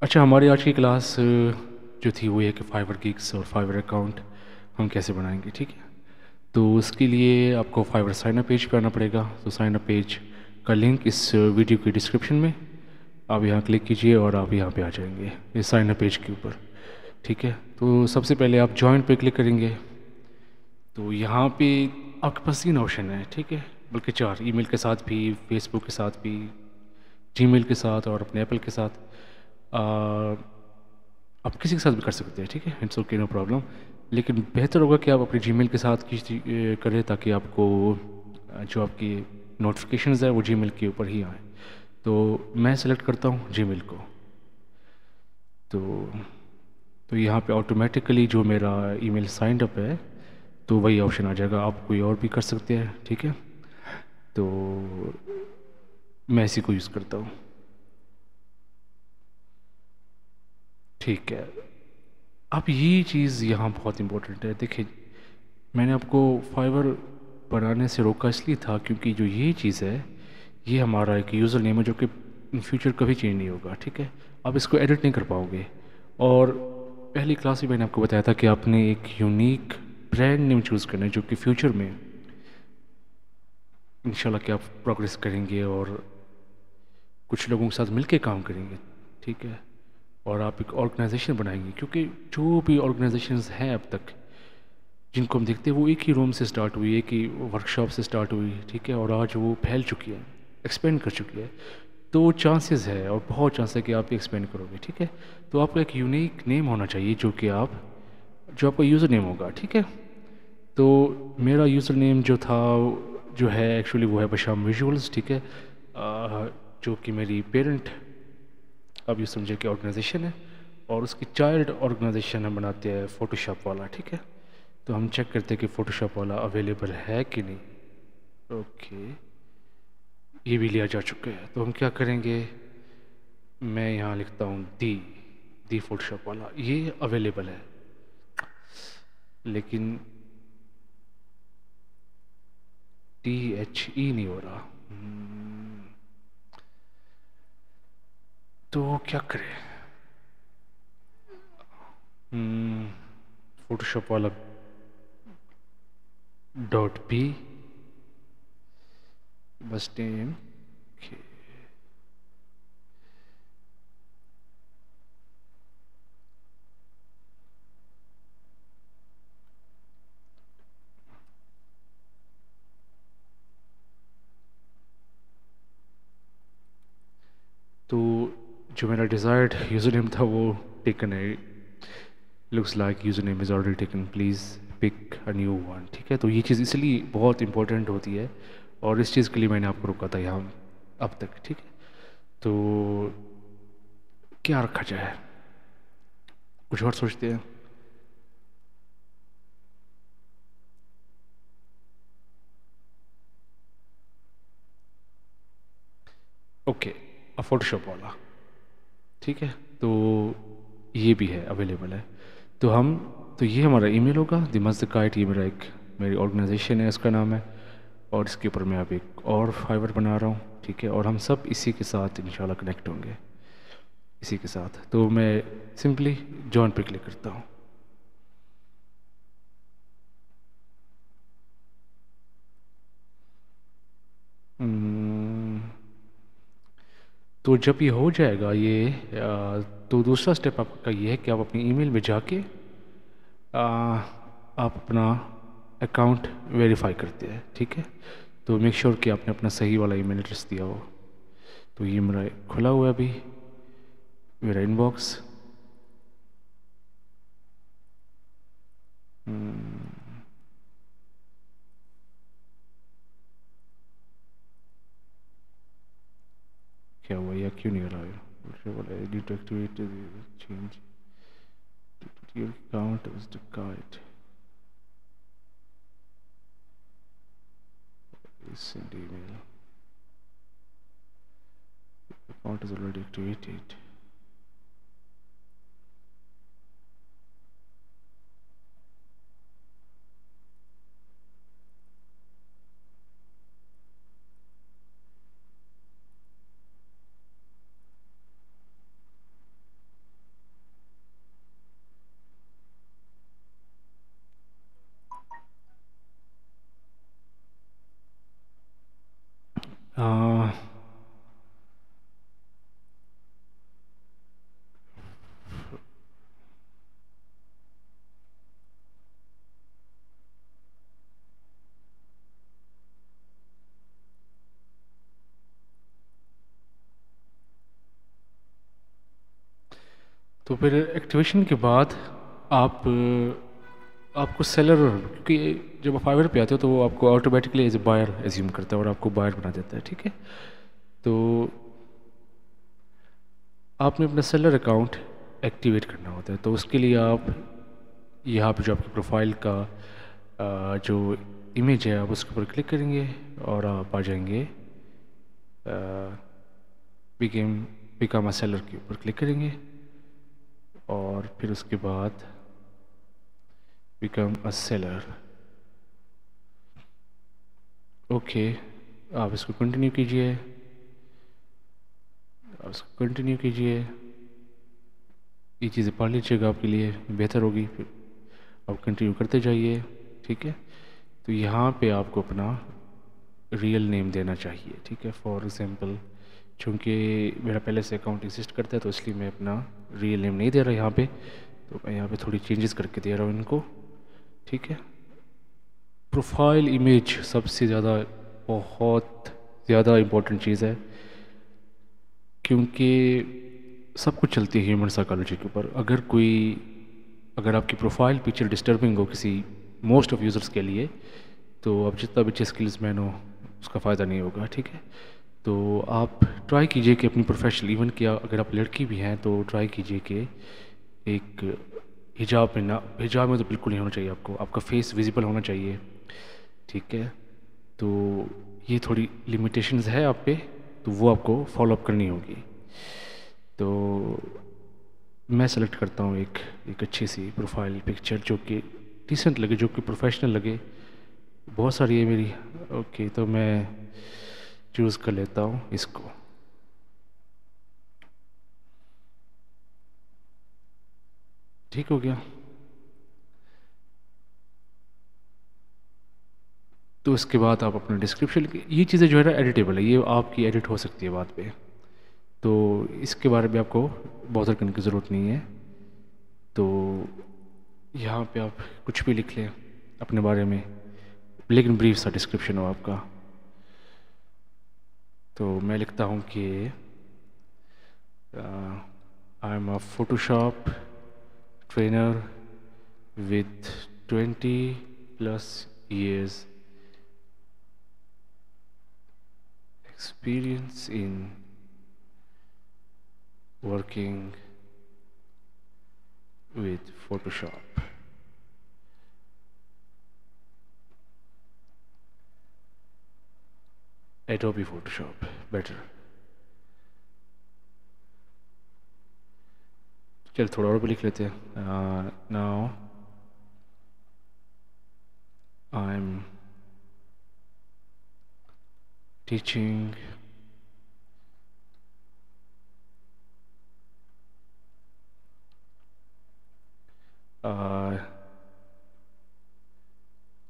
अच्छा, हमारी आज की क्लास जो थी वो ये कि फाइवर गिग्स और फाइवर अकाउंट हम कैसे बनाएंगे, ठीक है। तो उसके लिए आपको फाइवर साइन अप पेज पे आना पड़ेगा। तो साइन अप पेज का लिंक इस वीडियो की डिस्क्रिप्शन में, आप यहाँ क्लिक कीजिए और आप यहाँ पे आ जाएंगे इस साइन अप पेज के ऊपर, ठीक है। तो सबसे पहले आप जॉइन पे क्लिक करेंगे। तो यहाँ पे आपके पास 3 ऑप्शन है, ठीक है, बल्कि 4, ईमेल के साथ भी, फेसबुक के साथ भी, जीमेल के साथ और अपने एप्पल के साथ। आप किसी के साथ भी कर सकते हैं, ठीक है, इट्स ओके, नो प्रॉब्लम। लेकिन बेहतर होगा कि आप अपने जीमेल के साथ करें, ताकि आपको जो आपकी नोटिफिकेशंस है वो जीमेल के ऊपर ही आए। तो मैं सेलेक्ट करता हूँ जीमेल को। तो तो यहाँ पे ऑटोमेटिकली जो मेरा ईमेल साइंड अप है, तो वही ऑप्शन आ जाएगा। आप कोई और भी कर सकते हैं, ठीक है। तो मैं इसी को यूज़ करता हूँ, ठीक है। अब ये चीज़ यहाँ बहुत इंपॉर्टेंट है। देखिए, मैंने आपको फाइवर बनाने से रोका इसलिए था क्योंकि जो ये चीज़ है, ये हमारा एक यूज़र नेम है जो कि इन फ्यूचर कभी चेंज नहीं होगा, ठीक है। आप इसको एडिट नहीं कर पाओगे। और पहली क्लास में मैंने आपको बताया था कि आपने एक यूनिक ब्रांड नेम चूज़ करना है जो कि फ्यूचर में इंशाल्लाह कि आप प्रोग्रेस करेंगे और कुछ लोगों के साथ मिलके काम करेंगे, ठीक है। और आप एक ऑर्गेनाइजेशन बनाएंगे, क्योंकि जो भी ऑर्गेनाइजेशंस हैं अब तक जिनको हम देखते हैं, वो एक ही रूम से स्टार्ट हुई, एक ही वर्कशॉप से स्टार्ट हुई, ठीक है, और आज वो फैल चुकी है, एक्सपेंड कर चुकी है। तो चांसेस है, और बहुत चांस है कि आप एक्सपेंड करोगे, ठीक है। तो आपका एक यूनिक नेम होना चाहिए जो कि आप, जो आपका यूज़र नेम होगा, ठीक है। तो मेरा यूज़र नेम जो था, जो है एक्चुअली, वो है बशाम विजुअल्स, ठीक है। जो कि मेरी पेरेंट, अब ये समझे कि ऑर्गेनाइजेशन है, और उसकी चाइल्ड ऑर्गेनाइजेशन हम बनाते हैं फ़ोटोशॉप वाला, ठीक है। तो हम चेक करते हैं कि फ़ोटोशॉप वाला अवेलेबल है कि नहीं। ओके, ये भी लिया जा चुका है। तो हम क्या करेंगे, मैं यहाँ लिखता हूँ दी फ़ोटोशॉप वाला, ये अवेलेबल है। लेकिन THE नहीं हो रहा। तो क्या करें, फ़ोटोशॉप वाला .p बस नेम। तो जो मेरा डिज़ायर्ड यूज़र नेम था वो टेकन है। Looks like user name is already taken, please pick a new one, ठीक है। तो ये चीज़ इसलिए बहुत इंपॉर्टेंट होती है, और इस चीज़ के लिए मैंने आपको रोका था यहाँ अब तक, ठीक है। तो क्या रखा जाए, कुछ और सोचते हैं। ओके, फोटोशॉप वाला, ठीक है। तो ये भी है, अवेलेबल है। तो हम, तो ये हमारा ईमेल होगा, द मज़द काइट, ये मेरा एक, मेरी ऑर्गेनाइजेशन है, इसका नाम है। और इसके ऊपर मैं अब एक और फाइबर बना रहा हूँ, ठीक है। और हम सब इसी के साथ इंशाल्लाह कनेक्ट होंगे, इसी के साथ। तो मैं सिंपली जॉइन पे क्लिक करता हूँ। हम्म, तो जब ये हो जाएगा ये, तो दूसरा स्टेप आपका ये है कि आप अपनी ईमेल में जाके आप अपना अकाउंट वेरीफाई करते हैं, ठीक है। तो मेक श्योर कि आपने अपना सही वाला ईमेल एड्रेस दिया हो। तो ये मेरा खुला हुआ है अभी, मेरा इनबॉक्स। क्या हुआ, या क्यों नहीं आ रहा है, need to activate change your account is the guide, send email, account is already activated. आ, तो फिर एक्टिवेशन के बाद आप आपको सेलर, क्योंकि जब आप फाइवर पे आते हो तो वो आपको automatically as a buyer assume करता है और आपको बायर बना देता है, ठीक है। तो आपने अपना सेलर अकाउंट एक्टिवेट करना होता है, तो उसके लिए आप यहाँ पे जो आपकी प्रोफाइल का जो इमेज है आप उसके ऊपर क्लिक करेंगे और आप आ जाएंगे बिकम बिकम अ सेलर के ऊपर क्लिक करेंगे और फिर उसके बाद बिकम अ सेलर। ओके, आप इसको कंटिन्यू कीजिए, आप इसको कंटिन्यू कीजिए, ये चीज़ें पढ़ लीजिएगा, आपके लिए बेहतर होगी। फिर आप कंटिन्यू करते जाइए, ठीक है। तो यहाँ पे आपको अपना रियल नेम देना चाहिए, ठीक है। फॉर एग्ज़ाम्पल चूँकि मेरा पहले से अकाउंट एग्जिस्ट करता है तो इसलिए मैं अपना रियल नेम नहीं दे रहा यहाँ पे, तो मैं यहाँ पे थोड़ी चेंजेस करके दे रहा हूँ इनको, ठीक है। प्रोफाइल इमेज सबसे ज़्यादा बहुत ज़्यादा इम्पोर्टेंट चीज़ है, क्योंकि सब कुछ चलती है ह्यूमन साइकोलॉजी के ऊपर। अगर आपकी प्रोफाइल पिक्चर डिस्टर्बिंग हो किसी मोस्ट ऑफ यूज़र्स के लिए, तो आप जितना भी अच्छे स्किल्स मैन हो उसका फ़ायदा नहीं होगा, ठीक है। तो आप ट्राई कीजिए कि अपनी प्रोफेशनल, इवन कि अगर आप लड़की भी हैं तो ट्राई कीजिए कि एक हिजाब में ना, हिजाब में तो बिल्कुल नहीं होना चाहिए आपको, आपका फेस विजिबल होना चाहिए, ठीक है। तो ये थोड़ी लिमिटेशंस है आप पे, तो वो आपको फॉलो अप करनी होगी। तो मैं सेलेक्ट करता हूँ एक एक अच्छी सी प्रोफाइल पिक्चर जो कि डिसेंट लगे, जो कि प्रोफेशनल लगे। बहुत सारी है मेरी, ओके, तो मैं चूज़ कर लेता हूँ इसको। ठीक हो गया। तो इसके बाद आप अपना डिस्क्रिप्शन, ये चीज़ें जो है ना एडिटेबल है, ये आपकी एडिट हो सकती है बाद पे, तो इसके बारे में आपको बॉदर करने की ज़रूरत नहीं है। तो यहाँ पे आप कुछ भी लिख लें अपने बारे में, लेकिन ब्रीफ सा डिस्क्रिप्शन हो आपका। तो मैं लिखता हूँ कि I am a Photoshop trainer with 20 plus years experience in working with Photoshop. Adobe Photoshop, better. चल थोड़ा और भी लिख लेते हैं। Now I'm teaching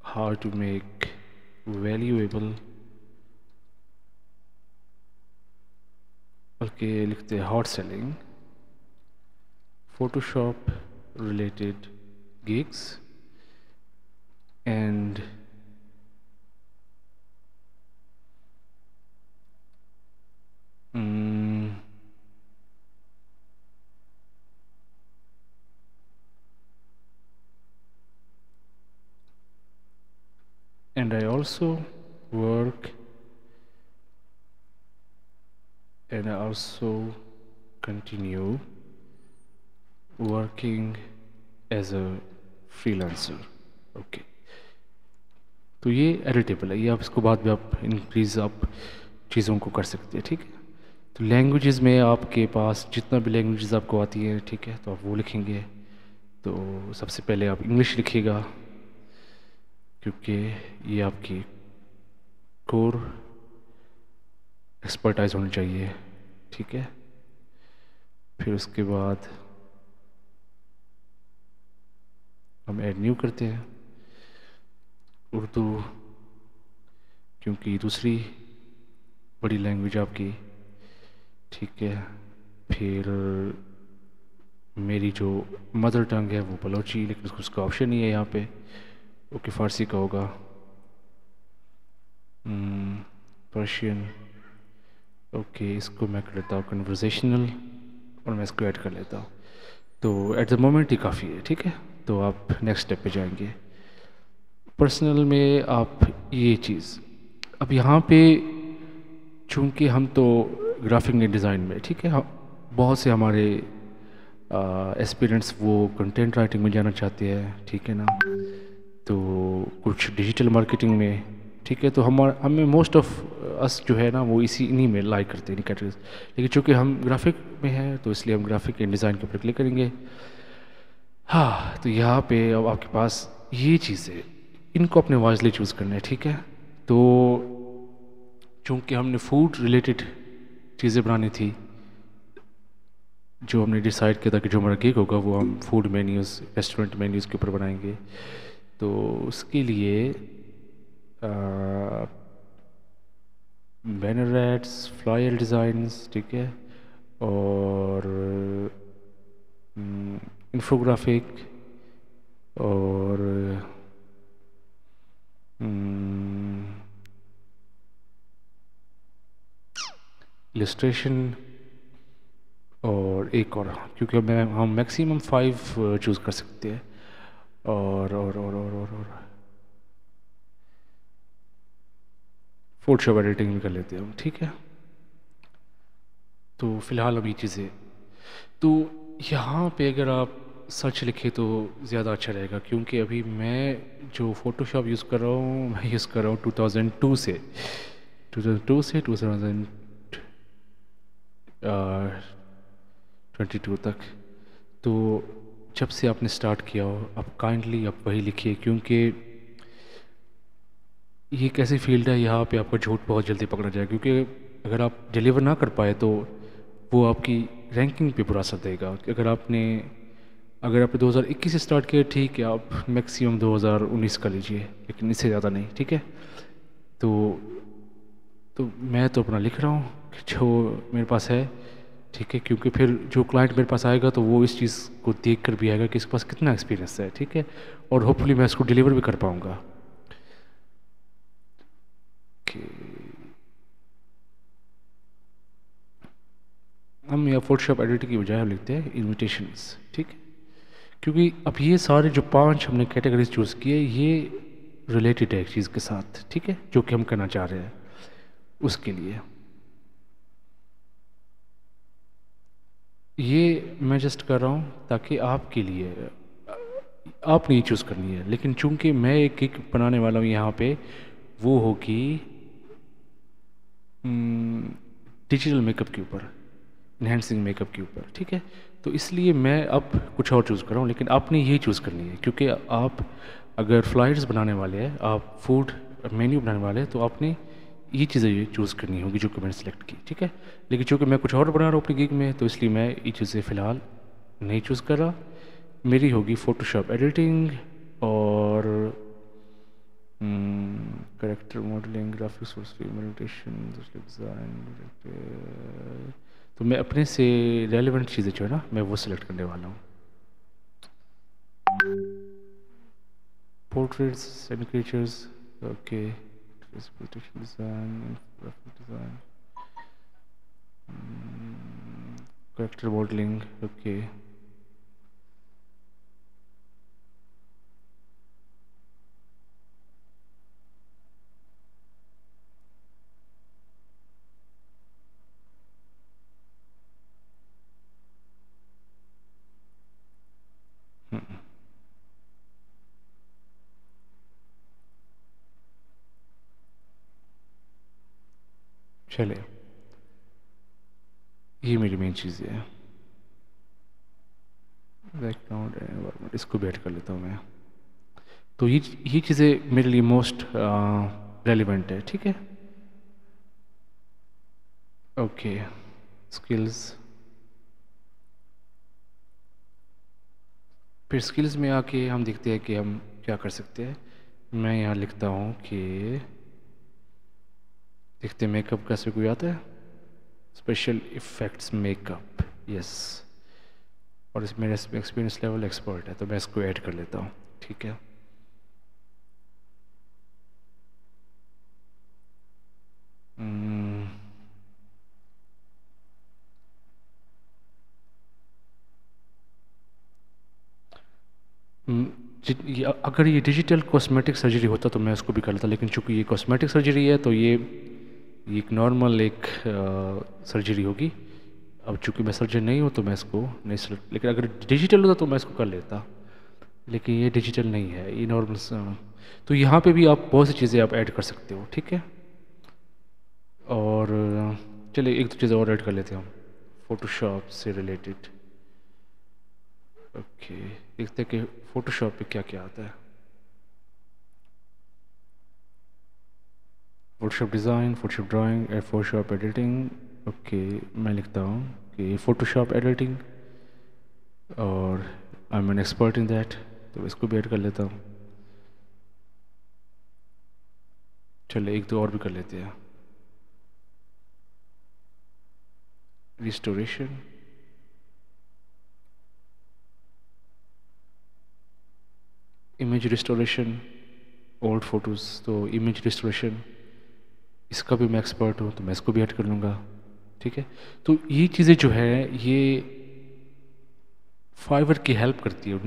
how to make valuable, बल्कि लिखते हैं hot selling Photoshop related gigs and and I also work and I also continue working as a freelancer. Okay, तो ये एडिटेबल है, ये आप इसको बाद में आप इंक्रीज आप चीज़ों को कर सकते हैं, ठीक है। तो लैंग्वेजेस में आपके पास जितना भी लैंग्वेजेस आपको आती है, ठीक है, तो आप वो लिखेंगे। तो सबसे पहले आप इंग्लिश लिखिएगा, क्योंकि ये आपकी कोर एक्सपर्टाइज होनी चाहिए, ठीक है। फिर उसके बाद हम ऐड न्यू करते हैं उर्दू, क्योंकि दूसरी बड़ी लैंग्वेज आपकी, ठीक है। फिर मेरी जो मदर टंग है वो बलोची, लेकिन उसका ऑप्शन नहीं है यहाँ पे। ओके, फ़ारसी का होगा, पर्शियन। ओके, इसको मैं कर लेता हूँ कन्वर्सेशनल, और मैं इसको ऐड कर लेता हूँ। तो एट द मोमेंट ही काफ़ी है, ठीक है। तो आप नेक्स्ट स्टेप पे जाएंगे। पर्सनल में आप ये चीज़, अब यहाँ पे चूँकि हम तो ग्राफिक डिज़ाइन में, ठीक है, बहुत से हमारे एस्पिरेंट्स वो कंटेंट राइटिंग में जाना चाहते हैं, ठीक है ना। तो कुछ डिजिटल मार्केटिंग में, ठीक है। तो हमें मोस्ट ऑफ अस जो है ना वो इन्हीं में लाइक करते हैं, कैटेगरीज। लेकिन चूँकि हम ग्राफिक में हैं तो इसलिए हम ग्राफिक एंड डिज़ाइन के ऊपर क्लिक करेंगे। हाँ, तो यहाँ पे अब आपके पास ये चीज़ें, इनको अपने वाइजली चूज़ करना है, ठीक है। तो चूँकि हमने फूड रिलेटेड चीज़ें बनानी थी, जो हमने डिसाइड किया था कि जो हमारा केक होगा वो हम फूड मेन्यूज़, रेस्टोरेंट मेन्यूज़ के ऊपर बनाएंगे। तो उसके लिए बैनर एड्स, फ्लायर डिज़ाइंस, ठीक है, और इंफोग्राफिक, और इलस्ट्रेशन, और एक और, क्योंकि हम मैक्सिमम 5 चूज़ कर सकते हैं। और फोटोशॉप एडिटिंग भी कर लेते हैं हम, ठीक है। तो फ़िलहाल अभी चीज़ें, तो यहाँ पे अगर आप सर्च लिखे तो ज़्यादा अच्छा रहेगा, क्योंकि अभी मैं जो फ़ोटोशॉप यूज़ कर रहा हूँ, मैं यूज़ कर रहा हूँ 2002 से 2022 तक। तो जब से आपने स्टार्ट किया हो, आप काइंडली आप वही लिखिए, क्योंकि ये एक ऐसी फील्ड है यहाँ पे आपका झूठ बहुत जल्दी पकड़ा जाए, क्योंकि अगर आप डिलीवर ना कर पाए तो वो आपकी रैंकिंग पे बुरा असर देगा। अगर आपने 2021 से स्टार्ट किया, ठीक है, आप मैक्सिमम 2019 कर लीजिए, लेकिन इससे ज़्यादा नहीं, ठीक है। तो तो मैं तो अपना लिख रहा हूँ कि जो मेरे पास है, ठीक है, क्योंकि फिर जो क्लाइंट मेरे पास आएगा तो वो इस चीज़ को देख कर भी आएगा कि इसके पास कितना एक्सपीरियंस है, ठीक है, और होपफुली मैं इसको डिलीवर भी कर पाऊँगा। हम या फोटोशॉप एडिट की बजाय हम लिखते हैं इन्विटेशंस, ठीक है, क्योंकि अब ये सारे जो 5 हमने कैटेगरीज चूज़ किए, ये रिलेटेड है एक चीज़ के साथ, ठीक है, जो कि हम करना चाह रहे हैं उसके लिए। ये मैं जस्ट कर रहा हूँ ताकि आपके लिए, आप नहीं चूज़ करनी है, लेकिन चूंकि मैं एक किक बनाने वाला हूँ यहाँ पे, वो होगी डिजिटल मेकअप के ऊपर, इन्हेंसिंग मेकअप के ऊपर, ठीक है। तो इसलिए मैं अब कुछ और चूज़ कर रहा हूँ, लेकिन आपने यही चूज़ करनी है, क्योंकि आप अगर फ्लायर्स बनाने वाले हैं, आप फूड मेन्यू बनाने वाले हैं, तो आपने ये चीज़ें चूज़ करनी होगी जो कि मैंने सेलेक्ट की, ठीक है। लेकिन चूँकि मैं कुछ और बना रहा हूँ अपनी गिग में, तो इसलिए मैं ये चीज़ें फ़िलहाल नहीं चूज़ कर रहा। मेरी होगी फ़ोटोशॉप एडिटिंग, और character modelling, graphics for meditation, design. तो मैं अपने से रेलेवेंट चीज़ें जो है ना, मैं वो सिलेक्ट करने वाला हूँ। Portraits and creatures, okay, design, graphic design, character modelling, okay. चले, ये मेरी मेन चीज़ें हैं। बैकग्राउंड एनवायरनमेंट, इसको भी ऐड कर लेता हूँ मैं। तो ये चीज़ें मेरे लिए मोस्ट रेलिवेंट है, ठीक है। ओके, स्किल्स, फिर स्किल्स में आके हम देखते हैं कि हम क्या कर सकते हैं। मैं यहाँ लिखता हूँ कि देखते मेकअप कैसे कोई आता है, स्पेशल इफ़ेक्ट्स मेकअप, यस। और इस मेरा एक्सपीरियंस लेवल एक्सपर्ट है तो मैं इसको ऐड कर लेता हूँ, ठीक है। हम्म, अगर ये डिजिटल कॉस्मेटिक सर्जरी होता तो मैं इसको भी कर लेता, लेकिन चूंकि ये कॉस्मेटिक सर्जरी है तो ये एक नॉर्मल एक सर्जरी होगी। अब चूंकि मैं सर्जन नहीं हूँ तो मैं इसको नहीं select- लेकिन अगर डिजिटल होता तो मैं इसको कर लेता, लेकिन ये डिजिटल नहीं है, ये नॉर्मल। तो यहाँ पे भी आप बहुत सी चीज़ें आप ऐड कर सकते हो, ठीक है। और चलिए एक दो चीज़ें और ऐड कर लेते हैं हम फोटोशॉप से रिलेटेड। ओके, देखते हैं कि फोटोशॉप पे क्या क्या आता है। Photoshop design, Photoshop drawing and Photoshop editing. Okay, मैं लिखता हूँ कि फोटोशॉप एडिटिंग, और I am an expert in that, तो इसको भी ऐड कर लेता हूँ। चलिए एक दो और भी कर लेते हैं। Restoration, image restoration, old photos, तो इमेज रिस्टोरेशन इसका भी मैं एक्सपर्ट हूँ तो मैं इसको भी ऐड कर लूँगा, ठीक है। तो ये चीज़ें जो है ये फाइवर की हेल्प करती है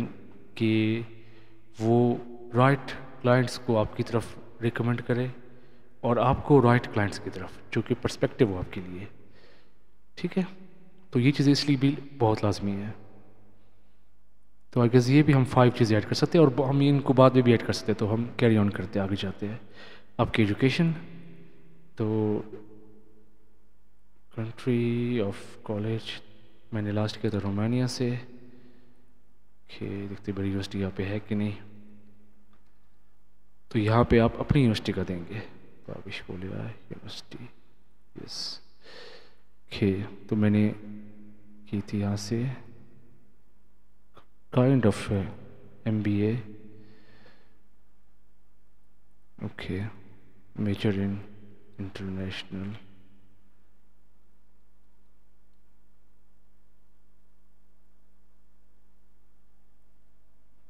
कि वो राइट क्लाइंट्स को आपकी तरफ रिकमेंड करे, और आपको राइट क्लाइंट्स की तरफ जो कि पर्सपेक्टिव हो आपके लिए, ठीक है। तो ये चीज़ें इसलिए भी बहुत लाजमी है। तो आई गेस ये भी हम 5 चीज़ें ऐड कर सकते हैं, और हम इनको बाद में भी ऐड कर सकते हैं। तो हम कैरी ऑन करते हैं, आगे जाते हैं। आपकी एजुकेशन, तो कंट्री ऑफ कॉलेज मैंने लास्ट किया था रोमानिया से। कि देखते बड़ी यूनिवर्सिटी यहाँ पे है कि नहीं। तो यहाँ पे आप अपनी यूनिवर्सिटी का देंगे, पाविश बोलिया यूनिवर्सिटी, यस। ओके, तो मैंने की थी यहाँ से kind of MBA। Okay, major in international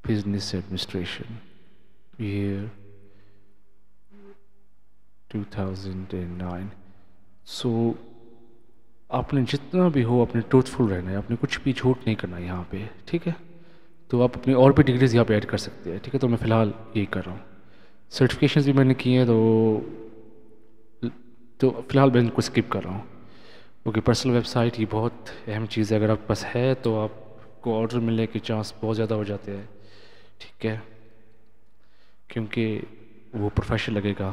business administration, year 2009। So आपने जितना भी हो अपने ट्रूथफुल रहना है, आपने कुछ भी झूठ नहीं करना है यहाँ पे, ठीक है। तो आप अपनी और भी डिग्रीज यहाँ पे ऐड कर सकते हैं, ठीक है। तो मैं फ़िलहाल यही कर रहा हूँ। सर्टिफिकेशंस भी मैंने किए हैं, तो फ़िलहाल मैं इनको स्किप कर रहा हूँ, क्योंकि पर्सनल वेबसाइट ये बहुत अहम चीज़ है। अगर आपके पास है तो आपको ऑर्डर मिलने के चांस बहुत ज़्यादा हो जाते हैं, ठीक है। क्योंकि वो प्रोफेशनल लगेगा,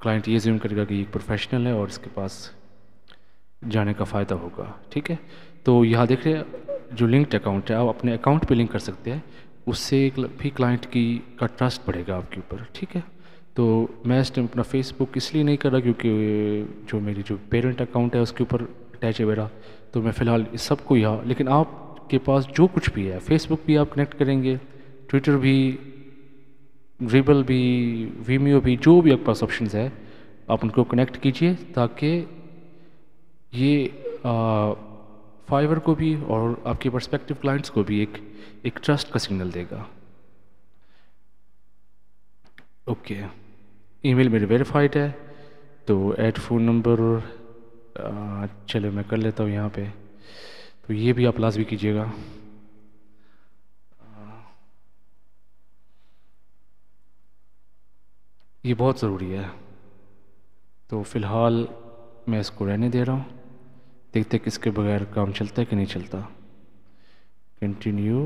क्लाइंट ये ज़्यूम करेगा कि ये प्रोफेशनल है और इसके पास जाने का फ़ायदा होगा, ठीक है। तो यहाँ देख रहे हैं जो लिंक्ड अकाउंट है, आप अपने अकाउंट पे लिंक कर सकते हैं, उससे एक भी क्लाइंट की का ट्रस्ट बढ़ेगा आपके ऊपर, ठीक है। तो मैं इस टाइम अपना फेसबुक इसलिए नहीं कर रहा क्योंकि जो मेरी जो पेरेंट अकाउंट है उसके ऊपर अटैच है मेरा। तो मैं फ़िलहाल इस सबको यहाँ, लेकिन आपके पास जो कुछ भी है, फेसबुक भी आप कनेक्ट करेंगे, ट्विटर भी, ड्रिबल भी, वीमियो भी, जो भी आपके पास ऑप्शंस है आप उनको कनेक्ट कीजिए, ताकि ये फाइवर को भी और आपके पर्सपेक्टिव क्लाइंट्स को भी एक ट्रस्ट का सिग्नल देगा। ओके, ईमेल मेरी वेरीफाइड है, तो ऐड फ़ोन नंबर, चलो मैं कर लेता हूँ यहाँ पे। तो ये भी आप लाजमी कीजिएगा। ये बहुत ज़रूरी है। तो फ़िलहाल मैं इसको रहने दे रहा हूँ, देखते कि इसके बगैर काम चलता है कि नहीं चलता। Continue,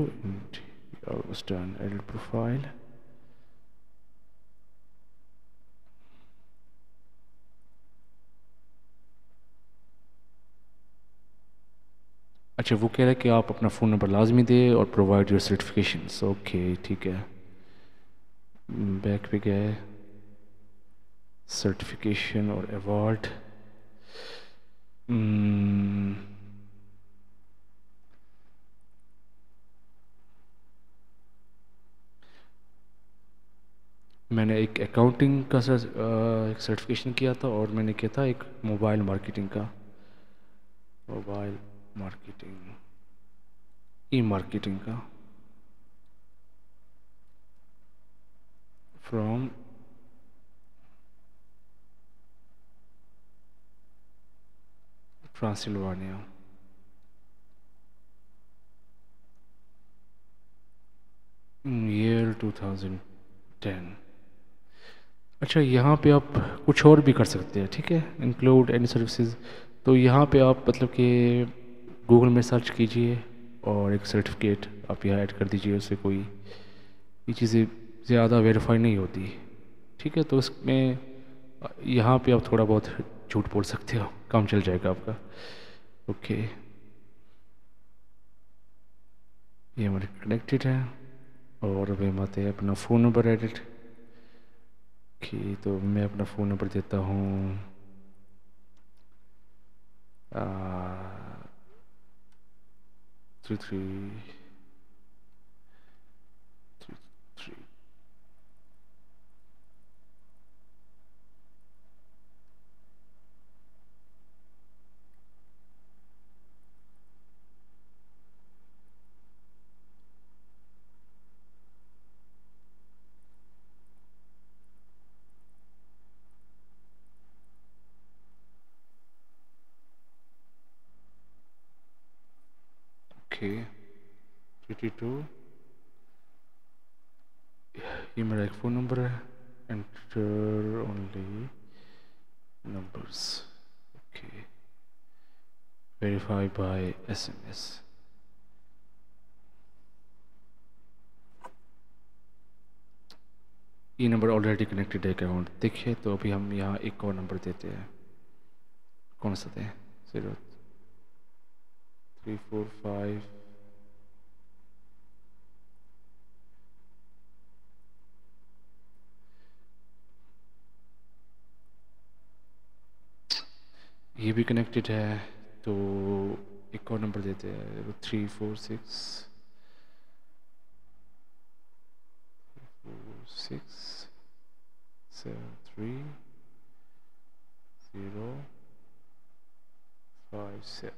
done, edit profile. अच्छा, वो कह रहा है कि आप अपना फ़ोन नंबर लाजमी दें और प्रोवाइड योर सर्टिफिकेशंस। ओके, ठीक है। बैक पे गए, सर्टिफिकेशन और अवार्ड। मैंने एक अकाउंटिंग का एक सर्टिफिकेशन किया था, और मैंने किया था एक मोबाइल मार्केटिंग का, मोबाइल मार्केटिंग, ई मार्केटिंग का, फ्रॉम ट्रांसिल्वानिया। ईयर 2010। अच्छा, यहाँ पे आप कुछ और भी कर सकते हैं, ठीक है, इंक्लूड एनी सर्विसेज। तो यहाँ पे आप मतलब कि गूगल में सर्च कीजिए और एक सर्टिफिकेट आप यहाँ ऐड कर दीजिए। उससे कोई ये चीज़ें ज़्यादा वेरीफाई नहीं होती, ठीक है। तो इसमें यहाँ पे आप थोड़ा बहुत झूठ बोल सकते हो, काम चल जाएगा आपका। ओके, ये हमारे कनेक्टेड है। और अभी हम आते हैं अपना फ़ोन नंबर एडिट की। तो मैं अपना फ़ोन नंबर देता हूँ 3333। ओके, 32। ये मेरा एक फ़ोन नंबर है। Enter only numbers. Okay, verify by SMS। ये नंबर ऑलरेडी कनेक्टेड है अकाउंट, देखिए। तो अभी हम यहाँ एक और नंबर देते हैं। कौन सा दें? 0345। ये भी कनेक्टेड है, तो एक और नंबर देते हैं 346 673 057।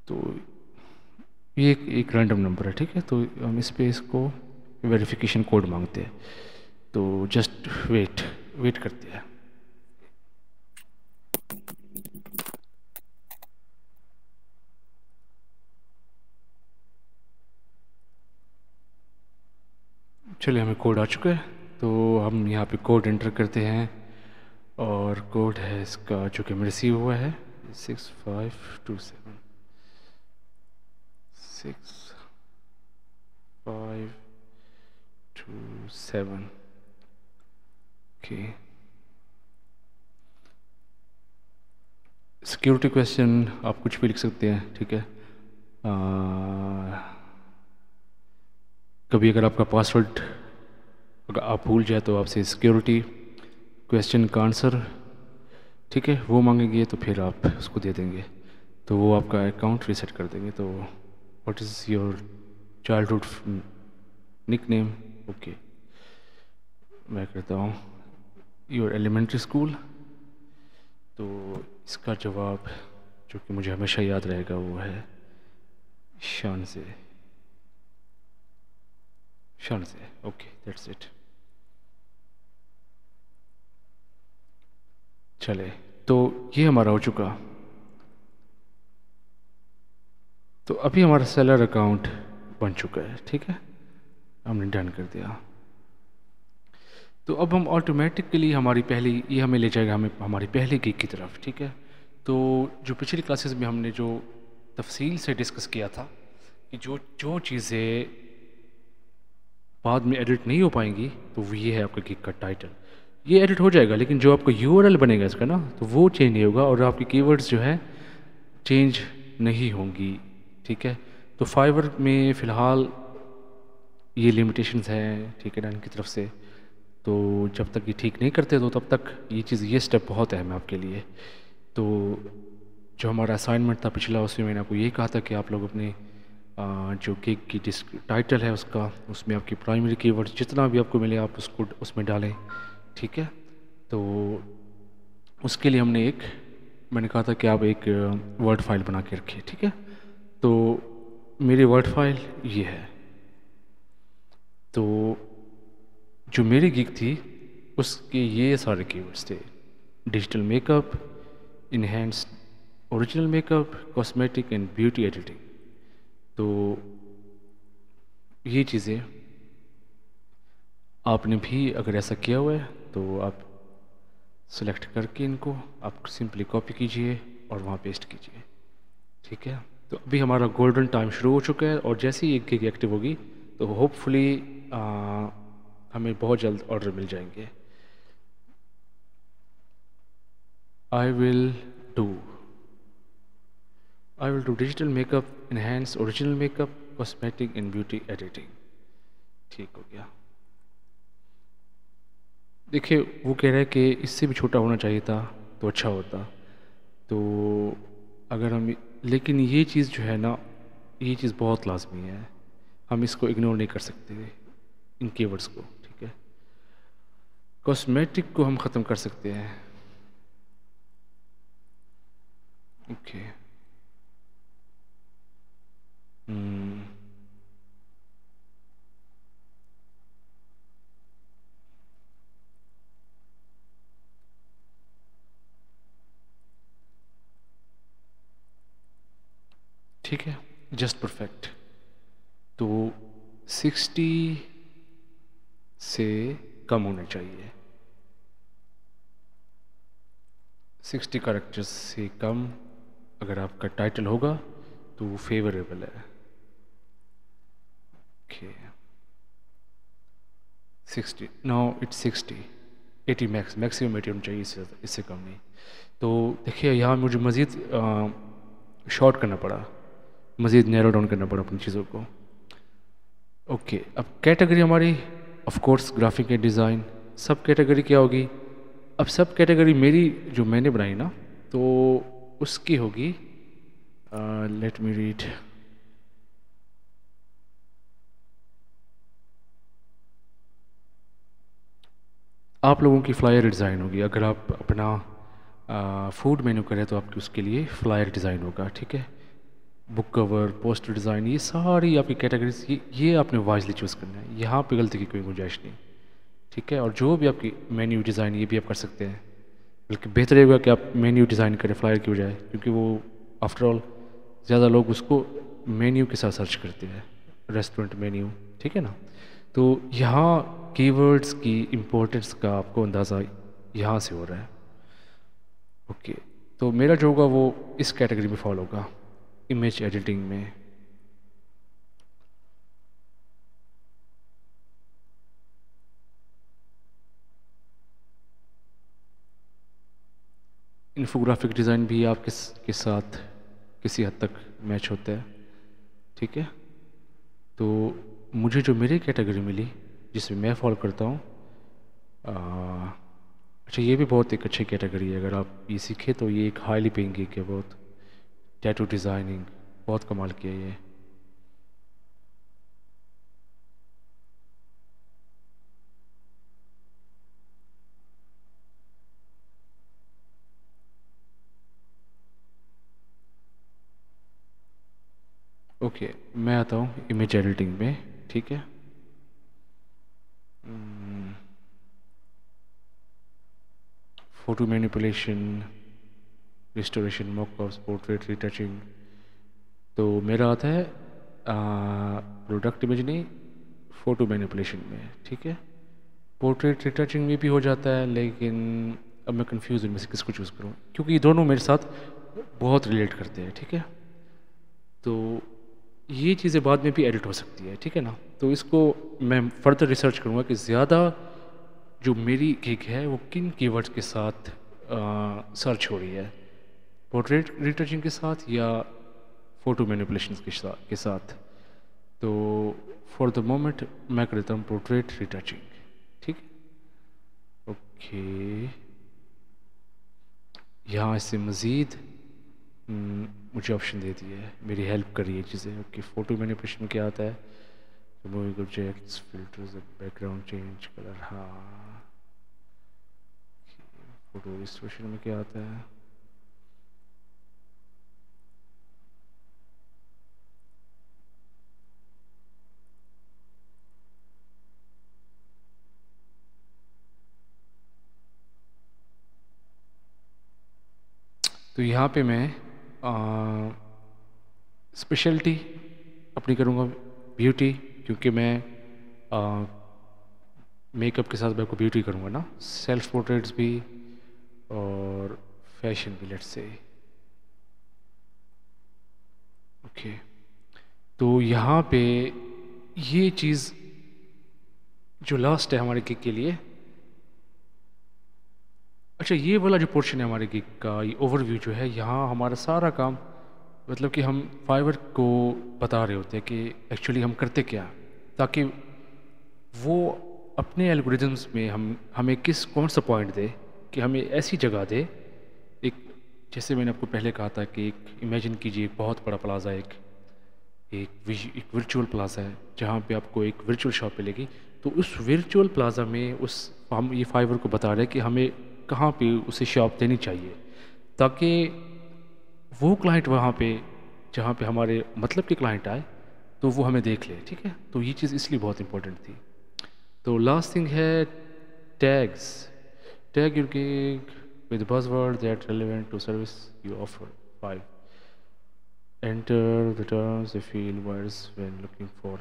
तो ये एक रैंडम नंबर है, ठीक है। तो हम इस पे इसको वेरिफिकेशन कोड मांगते हैं। तो जस्ट वेट करते हैं। चलिए, हमें कोड आ चुका है। तो हम यहाँ पे कोड एंटर करते हैं, और कोड है इसका जो कि हमें रिसीव हुआ है 6527 6527। ओके, सिक्योरिटी क्वेश्चन आप कुछ भी लिख सकते हैं, ठीक है। कभी अगर आपका पासवर्ड अगर आप भूल जाए तो आपसे सिक्योरिटी क्वेश्चन का आंसर, ठीक है, वो मांगेंगे। तो फिर आप उसको दे देंगे, तो वो आपका अकाउंट रीसेट कर देंगे। तो what is your childhood nickname? Okay, मैं करता हूँ योर एलिमेंट्री स्कूल। तो इसका जवाब जो कि मुझे हमेशा याद रहेगा वो है शानज़े। Okay, that's it. चले, तो ये हमारा हो चुका। तो अभी हमारा सेलर अकाउंट बन चुका है, ठीक है, हमने डन कर दिया। तो अब हम ऑटोमेटिकली ये हमें ले जाएगा हमारी पहली गिग की तरफ, ठीक है। तो जो पिछली क्लासेस में हमने जो तफसील से डिस्कस किया था कि जो जो चीज़ें बाद में एडिट नहीं हो पाएंगी, तो वो ये है आपका गिग का टाइटल। ये एडिट हो जाएगा, लेकिन जो आपका यूआरएल बनेगा इसका ना, तो वो चेंज नहीं होगा, और आपकी कीवर्ड्स जो है चेंज नहीं होंगी, ठीक है। तो फाइवर में फ़िलहाल ये लिमिटेशंस हैं, ठीक है ना, इनकी तरफ से। तो जब तक ये ठीक नहीं करते तो तब तक ये स्टेप बहुत अहम है आपके लिए। तो जो हमारा असाइनमेंट था पिछला, उसमें मैंने आपको यही कहा था कि आप लोग अपने जो गिग की टाइटल है उसका, उसमें आपकी प्राइमरी कीवर्ड्स जितना भी आपको मिले आप उसको उसमें डालें, ठीक है। तो उसके लिए मैंने कहा था कि आप एक वर्ड फाइल बना के रखिए, ठीक है। तो मेरी वर्ड फाइल ये है। तो जो मेरी गिग थी उसके ये सारे कीवर्ड्स थे: digital makeup, enhance original makeup, cosmetic and beauty editing. तो ये चीज़ें आपने भी अगर ऐसा किया हुआ है तो आप सेलेक्ट करके इनको आप सिंपली कॉपी कीजिए और वहाँ पेस्ट कीजिए, ठीक है। तो अभी हमारा गोल्डन टाइम शुरू हो चुका है और जैसे ही एक गिग एक्टिव होगी तो होपफुली हमें बहुत जल्द ऑर्डर मिल जाएंगे। I will do digital makeup, enhance original makeup, cosmetic and beauty editing. ठीक हो गया। देखिए वो कह रहा है कि इससे भी छोटा होना चाहिए था तो अच्छा होता। तो अगर हम, लेकिन ये चीज़ जो है ना, ये चीज़ बहुत लाजमी है, हम इसको इग्नोर नहीं कर सकते इन कीवर्ड्स को, ठीक है। कॉस्मेटिक को हम ख़त्म कर सकते हैं, ओके। ठीक है, जस्ट परफेक्ट। तो 60 से कम होने चाहिए, 60 कैरेक्टर्स से कम अगर आपका टाइटल होगा तो वो फेवरेबल है, ओके। 60, नाउ इट्स 60, 80 मैक्सिमम 80 होना चाहिए, इससे कम नहीं। तो देखिए यहाँ मुझे मज़ीद शॉर्ट करना पड़ा, मज़ीद नैरो डाउन करना पड़ा अपनी चीज़ों को, ओके। अब कैटेगरी हमारी of course graphic and design, सब कैटेगरी क्या होगी? अब सब कैटेगरी मेरी जो मैंने बनाई ना, तो उसकी होगी, लेट मी रीड। आप लोगों की फ्लायर डिज़ाइन होगी, अगर आप अपना फूड मेन्यू करें तो आपकी उसके लिए फ्लायर डिज़ाइन होगा, ठीक है। बुक कवर, पोस्टर डिज़ाइन, ये सारी आपकी कैटेगरीज, ये आपने वाइजली चूज़ करना है, यहाँ पे गलती की कोई गुंजाइश नहीं, ठीक है। और जो भी आपकी मेन्यू डिज़ाइन, ये भी आप कर सकते हैं, बल्कि बेहतर होगा कि आप मेन्यू डिज़ाइन करें फ्लायर की बजाय, क्योंकि वो आफ्टर ऑल ज़्यादा लोग उसको मेन्यू के साथ सर्च करते हैं, रेस्टोरेंट मेन्यू, ठीक है ना। तो यहाँ कीवर्ड्स की इम्पोर्टेंस का आपको अंदाज़ा यहाँ से हो रहा है, ओके। तो मेरा जो होगा वो इस कैटेगरी में फॉलो होगा, इमेज एडिटिंग में। इन्फोग्राफिक डिज़ाइन भी आपके के साथ किसी हद तक मैच होता है, ठीक है। तो मुझे जो मेरी कैटेगरी मिली जिसमें मैं फॉलो करता हूँ, अच्छा ये भी बहुत एक अच्छी कैटेगरी है, अगर आप ये सीखें तो ये एक हाईली पेइंग गिग है बहुत। टैटू डिज़ाइनिंग बहुत कमाल किया ये। ओके, मैं आता हूँ इमेज एडिटिंग में, ठीक है। Photo manipulation, restoration, mockups, portrait retouching. तो मेरा आता है प्रोडक्ट इमेज नहीं, फ़ोटो मैनिपुलेशन में, ठीक है। पोर्ट्रेट रिटचिंग में भी हो जाता है, लेकिन अब मैं कंफ्यूज हूँ इनमें से किसको चूज़ करूँ, क्योंकि ये दोनों मेरे साथ बहुत रिलेट करते हैं, ठीक है। तो ये चीज़ें बाद में भी एडिट हो सकती है, ठीक है ना। तो इसको मैं फर्दर रिसर्च करूँगा कि ज़्यादा जो मेरी गिग है वो किन कीवर्ड्स के साथ सर्च हो रही है, पोर्ट्रेट रिटचिंग के साथ या फ़ोटो मैनिपुलेशन के साथ। तो फॉर द मोमेंट मैं कर देता हूँ पोर्ट्रेट रिटचिंग, ठीक है, ओके। यहाँ इससे मज़ीद मुझे ऑप्शन दे दिया है, मेरी हेल्प कर रही है चीज़ें। ओके, फ़ोटो मैनिपुलेशन में क्या आता है? Removing objects, filters, background change, colour. हाँ, फ़ोटो डिस्टॉर्शन में क्या आता है? तो यहाँ पे मैं स्पेशलिटी अपनी करूँगा, ब्यूटी, क्योंकि मैं मेकअप के साथ मैं को ब्यूटी करूँगा ना, सेल्फ पोर्ट्रेट्स भी और फैशन भी, लेट्स से। ओके, तो यहाँ पे ये चीज़ जो लास्ट है हमारे गिग के लिए। अच्छा, ये वाला जो पोर्शन है हमारे गिग का, ये ओवरव्यू जो है, यहाँ हमारा सारा काम मतलब कि हम फाइवर को बता रहे होते हैं कि एक्चुअली हम करते क्या, ताकि वो अपने एल्गोरिदम्स में हमें कौन सा पॉइंट दे, कि हमें ऐसी जगह दे। एक, जैसे मैंने आपको पहले कहा था कि एक इमेजिन कीजिए, एक बहुत बड़ा प्लाजा, एक वर्चुअल प्लाजा है जहाँ पे आपको एक वर्चुअल शॉप मिलेगी। तो उस वर्चुअल प्लाजा में हम ये फाइवर को बता रहे हैं कि हमें कहाँ पे उसे शॉप देनी चाहिए, ताकि वो क्लाइंट वहाँ पे जहाँ पे हमारे मतलब के क्लाइंट आए तो वो हमें देख ले। ठीक है, तो ये चीज़ इसलिए बहुत इंपॉर्टेंट थी। तो लास्ट थिंग है tags. Tag your gig with buzzword that relevant to service you offer. 5. Enter the terms they feel words when looking for.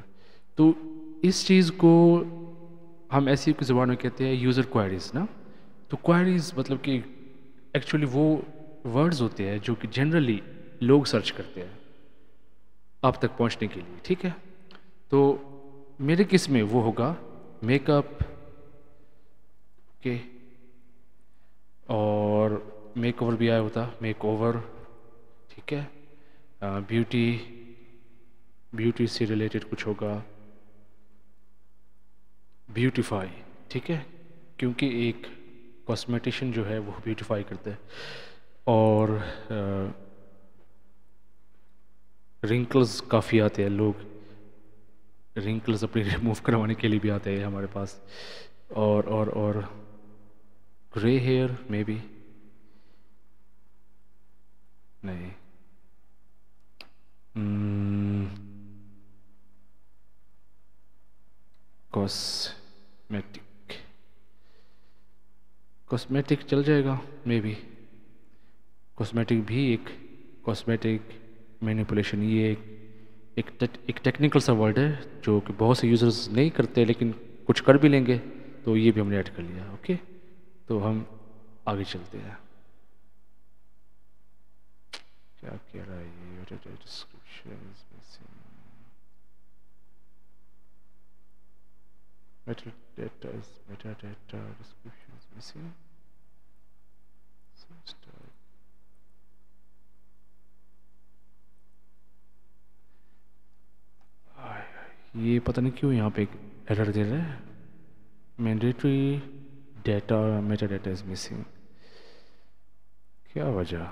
तो इस चीज़ को हम ऐसी की ज़ुबान में कहते हैं यूज़र क्वायरीज ना। तो क्वायरीज मतलब कि एक्चुअली वो वर्ड्स होते हैं जो कि जनरली लोग सर्च करते हैं आप तक पहुंचने के लिए। ठीक है, तो मेरे केस में वो होगा मेकअप के, और मेक ओवर भी आया होता, मेक ओवर। ठीक है, ब्यूटी, ब्यूटी से रिलेटेड कुछ होगा, ब्यूटीफाई। ठीक है, क्योंकि एक कॉस्मेटिशियन जो है वो ब्यूटीफाई करता है। और रिंकल्स काफ़ी आते हैं, लोग रिंकल्स अपने रिमूव करवाने के लिए भी आते हैं हमारे पास। और ग्रे हेयर में भी नहीं, कॉस्मेटिक, कॉस्मेटिक चल जाएगा मे बी। कॉस्मेटिक भी एक कॉस्मेटिक मैनिपुलेशन, ये एक टेक्निकल सा वर्ड है जो कि बहुत से यूज़र्स नहीं करते, लेकिन कुछ कर भी लेंगे, तो ये भी हमने ऐड कर लिया। ओके, तो हम आगे चलते हैं। क्या कह रहा है ये? Description metadata is metadata, description is missing. ये पता नहीं क्यों यहाँ पे एक एरर दे रहा है, mandatory data metadata is missing. क्या वजह?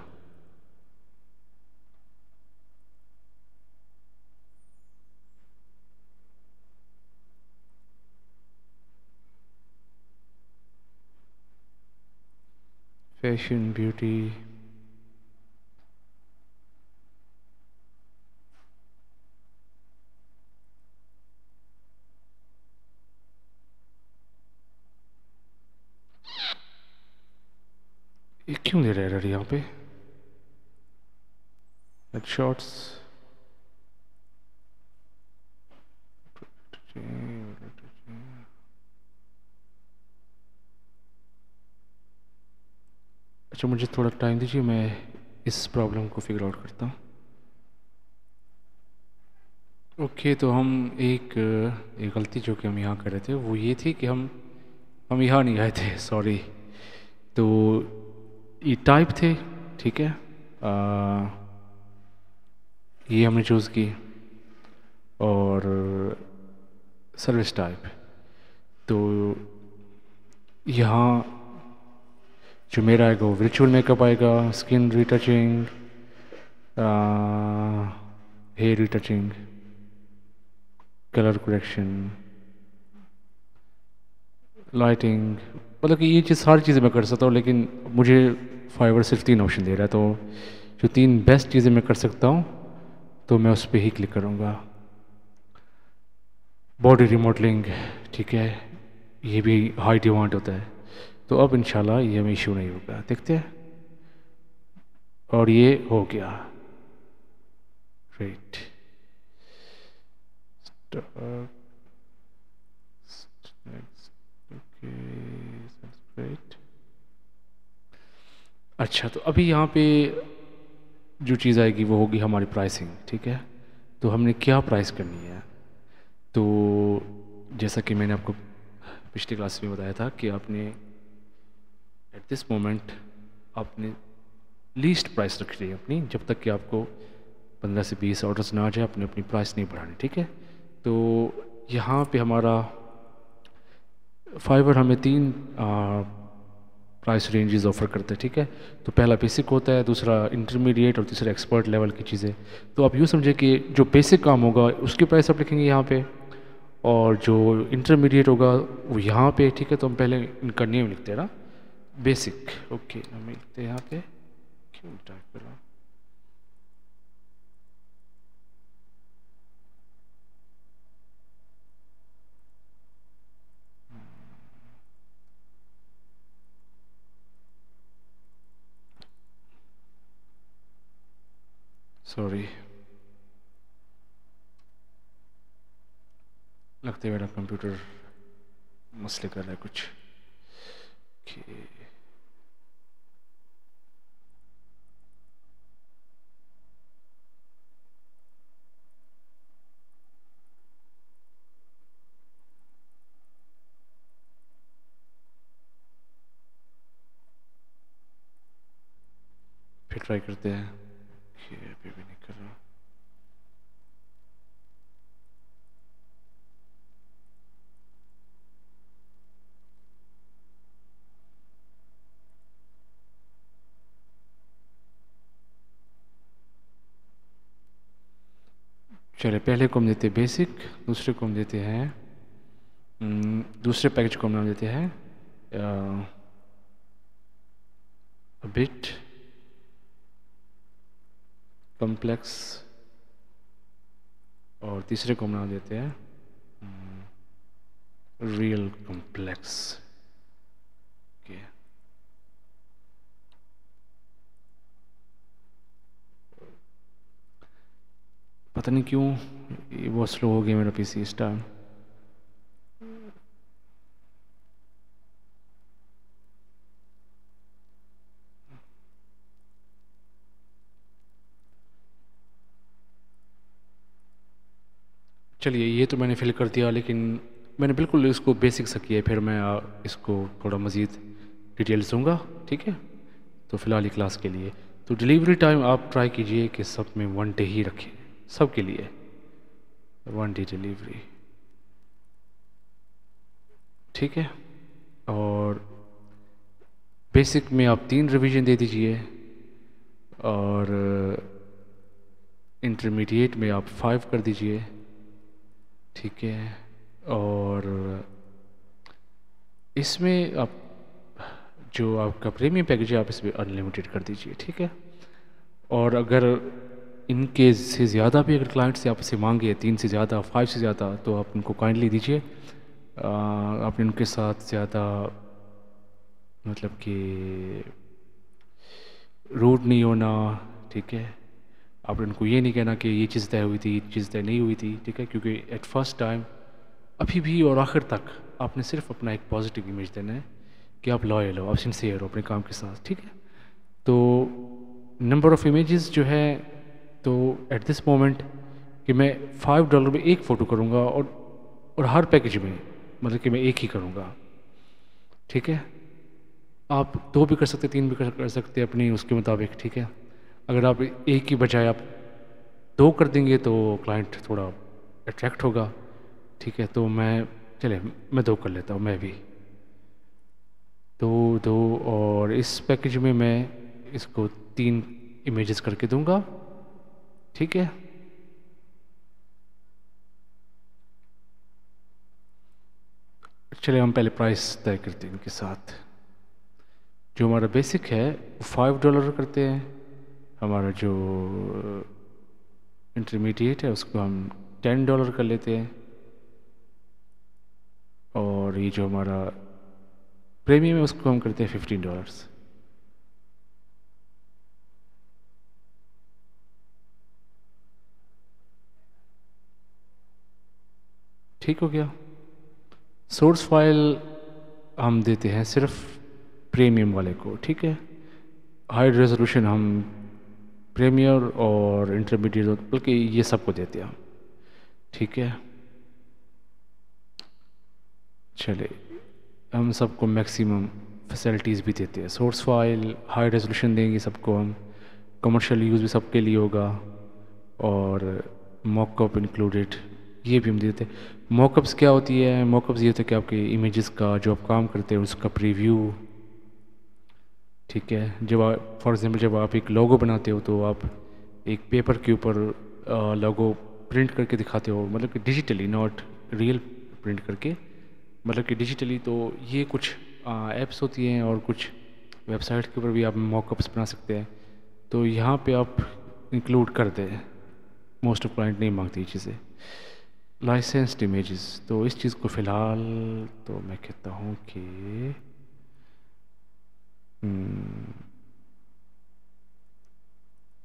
फैशन, ब्यूटी, ये क्यों दे रहा है एरर यहाँ पे? हेडशॉट्स, अच्छा मुझे थोड़ा टाइम दीजिए, मैं इस प्रॉब्लम को फिगर आउट करता हूँ। ओके, तो हम एक गलती जो कि हम यहाँ कर रहे थे वो ये थी कि हम यहाँ नहीं आए थे, सॉरी। तो ये टाइप थे, ठीक है, ये हमने चूज़ की, और सर्विस टाइप। तो यहाँ जो मेरा आएगा वो वर्चुअल मेकअप आएगा, skin retouching, hair retouching, colour correction, lighting, मतलब कि ये चीज़ सारी चीज़ें मैं कर सकता हूँ, लेकिन मुझे फाइवर सिर्फ 3 ऑप्शन दे रहा है, तो जो 3 बेस्ट चीज़ें मैं कर सकता हूँ तो मैं उस पर ही क्लिक करूँगा। बॉडी रिमॉडलिंग, ठीक है, ये भी हाई डिमांड होता है, तो अब इंशाल्लाह ये हमें इशू नहीं होगा, देखते हैं। और ये हो गया, राइट। Okay, right. अच्छा, तो अभी यहाँ पे जो चीज़ आएगी वो होगी हमारी प्राइसिंग, ठीक है। तो हमने क्या प्राइस करनी है, तो जैसा कि मैंने आपको पिछली क्लास में बताया था कि आपने एट दिस मोमेंट आपने लीस्ट प्राइस रख ली है अपनी, जब तक कि आपको 15 से 20 ऑर्डर्स ना आ जाए अपने अपनी प्राइस नहीं बढ़ानी, ठीक है। तो यहाँ पे हमारा फाइवर हमें 3 प्राइस रेंजेस ऑफर करते हैं, ठीक है। तो पहला बेसिक होता है, दूसरा इंटरमीडिएट और तीसरा एक्सपर्ट लेवल की चीज़ें। तो आप यूँ समझे कि जो बेसिक काम होगा उसकी प्राइस आप लिखेंगे यहाँ पे, और जो इंटरमीडिएट होगा वो यहाँ पे, ठीक है। तो हम पहले इनका नेम लिखते हैं ना, बेसिक, ओके, हम लिखते हैं यहाँ पे, क्यों टाइप कर रहा हूँ, सॉरी, लगता है मेरा कंप्यूटर मसले कर रहा है कुछ। ओके, फिर ट्राई करते हैं। ओके, अभी भी नहीं कर रहा। चलिए, पहले को हम देते हैं बेसिक, दूसरे को हम देते हैं दूसरे पैकेज को हम नाम देते हैं बिट कॉम्प्लेक्स, और तीसरे को हम नाम देते हैं रियल कॉम्प्लेक्स। ओके, पता नहीं क्यों ये बहुत स्लो हो गया मेरा पीसी इस टाइम। चलिए, ये तो मैंने फिल कर दिया, लेकिन मैंने बिल्कुल इसको बेसिक सा किया है, फिर मैं इसको थोड़ा मज़ीद डिटेल्स दूंगा, ठीक है। तो फ़िलहाल ये क्लास के लिए, तो डिलीवरी टाइम आप ट्राई कीजिए कि सब में 1 डे ही रखें, सब के लिए 1 डे डिलीवरी, ठीक है। और बेसिक में आप 3 रिवीजन दे दीजिए, और इंटरमीडिएट में आप 5 कर दीजिए, ठीक है। और इसमें आप जो आपका प्रीमियम पैकेज है आप इसमें अनलिमिटेड कर दीजिए, ठीक है। और अगर इनके से ज़्यादा भी अगर क्लाइंट से आपसे मांगे 3 से ज़्यादा, 5 से ज़्यादा, तो आप उनको काइंडली दीजिए। आप उनके साथ ज़्यादा मतलब कि रूड नहीं होना, ठीक है। आप उनको ये नहीं कहना कि ये चीज़ तय हुई थी, ये चीज़ तय नहीं हुई थी, ठीक है। क्योंकि एट फर्स्ट टाइम अभी भी और आखिर तक आपने सिर्फ अपना एक पॉजिटिव इमेज देना है कि आप लॉयल हो, आप सिंसियर हो अपने काम के साथ, ठीक है। तो नंबर ऑफ़ इमेजेस जो है, तो एट दिस मोमेंट कि मैं $5 में एक फ़ोटो करूँगा, और हर पैकेज में मतलब कि मैं एक ही करूँगा, ठीक है। आप 2 भी कर सकते, 3 भी कर सकते अपनी उसके मुताबिक, ठीक है। अगर आप एक की बजाय आप 2 कर देंगे तो क्लाइंट थोड़ा अट्रैक्ट होगा, ठीक है। तो मैं 2 कर लेता हूँ, मैं भी 2 और इस पैकेज में मैं इसको 3 इमेजेस करके दूंगा, ठीक है। चलिए हम पहले प्राइस तय करते हैं इनके साथ। जो हमारा बेसिक है वो $5 करते हैं। हमारा जो इंटरमीडिएट है उसको हम $10 कर लेते हैं। और ये जो हमारा प्रीमियम है उसको हम करते हैं $15। ठीक हो गया। सोर्स फाइल हम देते हैं सिर्फ प्रीमियम वाले को, ठीक है। हाई रेजोल्यूशन हम प्रीमियर और इंटरमीडिएट बल्कि ये सबको देते हैं हम, ठीक है। चले हम सबको मैक्सिमम फैसिलिटीज़ भी देते हैं। सोर्स फाइल हाई रेजोल्यूशन देंगे सबको हम, कमर्शियल यूज़ भी सबके लिए होगा, और मॉकअप इंक्लूडेड ये भी हम देते हैं। मॉकअप्स क्या होती है? मॉकअप्स ये होता है कि आपके इमेजेस का जो आप काम करते हैं उसका प्रीव्यू, ठीक है। जब आप फॉर एग्जांपल जब आप एक लोगो बनाते हो तो आप एक पेपर के ऊपर लोगो प्रिंट करके दिखाते हो, मतलब कि डिजिटली, नॉट रियल प्रिंट करके, मतलब कि डिजिटली। तो ये कुछ ऐप्स होती हैं और कुछ वेबसाइट के ऊपर भी आप मॉकअप्स बना सकते हैं। तो यहाँ पे आप इंक्लूड कर दें, मोस्ट ऑफ क्लाइंट नहीं मांगती ये चीज़ें। लाइसेंस्ड इमेजेस, तो इस चीज़ को फ़िलहाल तो मैं कहता हूँ कि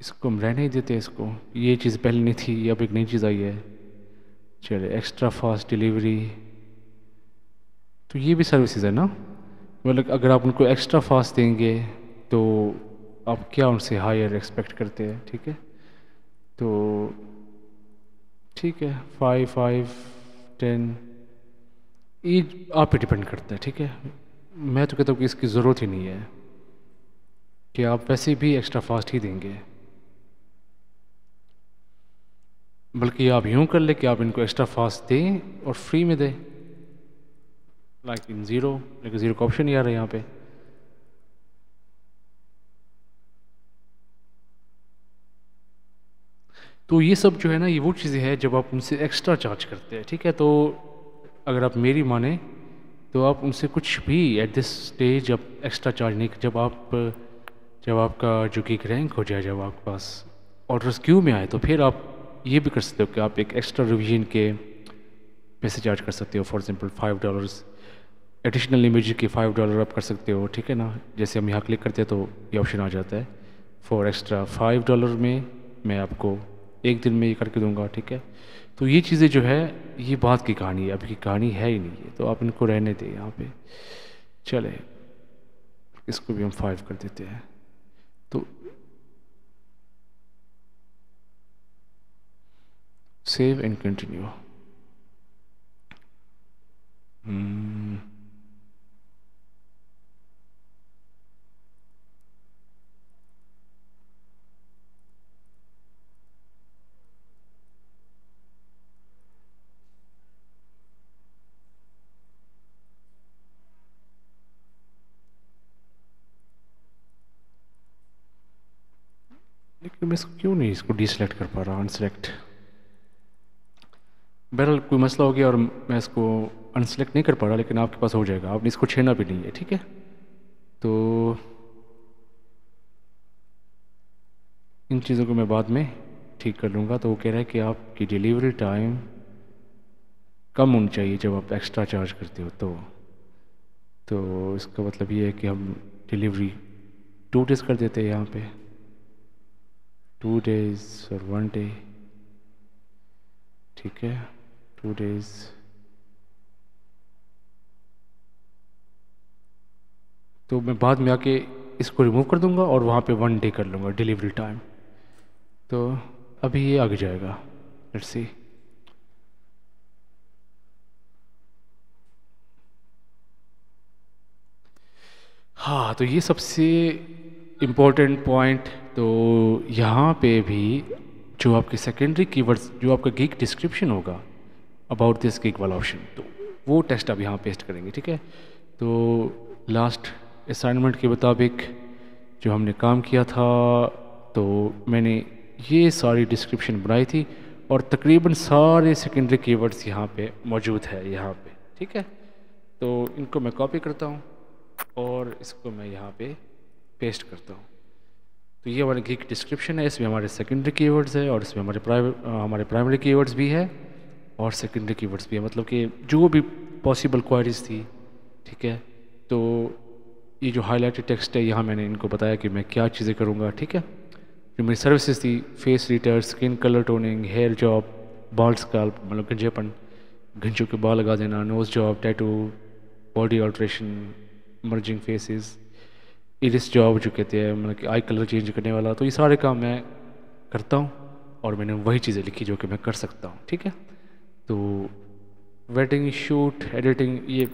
इसको हम रहने ही देते हैं। इसको, ये चीज़ पहले नहीं थी, अब एक नई चीज़ आई है। चले एक्स्ट्रा फास्ट डिलीवरी, तो ये भी सर्विसेज है ना। मतलब अगर आप उनको एक्स्ट्रा फास्ट देंगे तो आप क्या उनसे हायर एक्सपेक्ट करते हैं, ठीक है। तो ठीक है, 5, 5, 10 ये आप पे डिपेंड करता है, ठीक है। मैं तो कहता हूँ कि इसकी ज़रूरत ही नहीं है, कि आप वैसे भी एक्स्ट्रा फास्ट ही देंगे। बल्कि आप यूँ कर ले कि आप इनको एक्स्ट्रा फास्ट दें और फ्री में दें, लाइक इन ज़ीरो, लेकिन ज़ीरो का ऑप्शन नहीं आ रहा है यहाँ पे। तो ये सब जो है ना, ये वो चीज़ें हैं जब आप उनसे एक्स्ट्रा चार्ज करते हैं, ठीक है। तो अगर आप मेरी माने तो आप उनसे कुछ भी एट दिस स्टेज आप एक्स्ट्रा चार्ज नहीं, जब आपका जो गिग रैंक हो जाए, जब आपके पास ऑर्डर्स क्यू में आए, तो फिर आप ये भी कर सकते हो कि आप एक एक्स्ट्रा रिवीजन के पैसे चार्ज कर सकते हो। फॉर एग्जांपल $5 एडिशनल इमेज के $5 आप कर सकते हो, ठीक है ना। जैसे हम यहाँ क्लिक करते हैं तो ये ऑप्शन आ जाता है, फॉर एक्स्ट्रा $5 में मैं आपको एक दिन में ये करके दूंगा, ठीक है। तो ये चीज़ें जो है ये बात की कहानी है, अभी की कहानी है ही नहीं है, तो आप इनको रहने दें यहाँ पे। चले इसको भी हम 5 कर देते हैं। तो सेव एंड कंटिन्यू। लेकिन मैं इसको क्यों नहीं इसको डीसेलेक्ट कर पा रहा, अनसेलेक्ट। बहरहाल कोई मसला हो गया और मैं इसको अनसेलेक्ट नहीं कर पा रहा, लेकिन आपके पास हो जाएगा, आपने इसको छेड़ना भी नहीं है, ठीक है। तो इन चीज़ों को मैं बाद में ठीक कर लूँगा। तो वो कह रहा है कि आपकी डिलीवरी टाइम कम होनी चाहिए जब आप एक्स्ट्रा चार्ज करते हो। तो इसका मतलब ये है कि हम डिलीवरी 2 डेज़ कर देते हैं यहाँ पे, 2 डेज़ और 1 डे, ठीक है। 2 डेज़, तो मैं बाद में आके इसको रिमूव कर दूंगा और वहाँ पे 1 डे कर लूँगा डिलीवरी टाइम। तो अभी ये आगे जाएगा, लेट्स सी। हाँ, तो ये सबसे इम्पोर्टेंट पॉइंट। तो यहाँ पे भी जो आपके सेकेंडरी कीवर्ड्स, जो आपका गिग डिस्क्रिप्शन होगा अबाउट दिस गिग वाला ऑप्शन, तो वो टेक्स्ट आप यहाँ पेस्ट करेंगे, ठीक है। तो लास्ट असाइनमेंट के मुताबिक जो हमने काम किया था, तो मैंने ये सारी डिस्क्रिप्शन बनाई थी और तकरीबन सारे सेकेंडरी कीवर्ड्स यहाँ पे मौजूद है यहाँ पे, ठीक है। तो इनको मैं कॉपी करता हूँ और इसको मैं यहाँ पे पेस्ट करता हूँ। तो ये हमारे गीक डिस्क्रिप्शन है, इसमें हमारे सेकेंडरी कीवर्ड्स है और इसमें हमारे प्राइमरी कीवर्ड्स भी है और सेकेंडरी कीवर्ड्स भी है, मतलब कि जो भी पॉसिबल क्वारीज थी, ठीक है। तो ये जो हाईलाइटेड टेक्स्ट है यहाँ मैंने इनको बताया कि मैं क्या चीज़ें करूँगा, ठीक है। जो मेरी सर्विसेज थी, फेस रिटर, skin colour toning, hair job, बाल स्कल्प मतलब गंजेपन, घंचों के बाल लगा देना, nose job, tattoo, body alteration, merging faces, iris job जो कहते हैं मतलब कि आई कलर चेंज करने वाला। तो ये सारे काम मैं करता हूँ और मैंने वही चीज़ें लिखी जो कि मैं कर सकता हूँ, ठीक है। तो वेडिंग शूट, एडिटिंग ये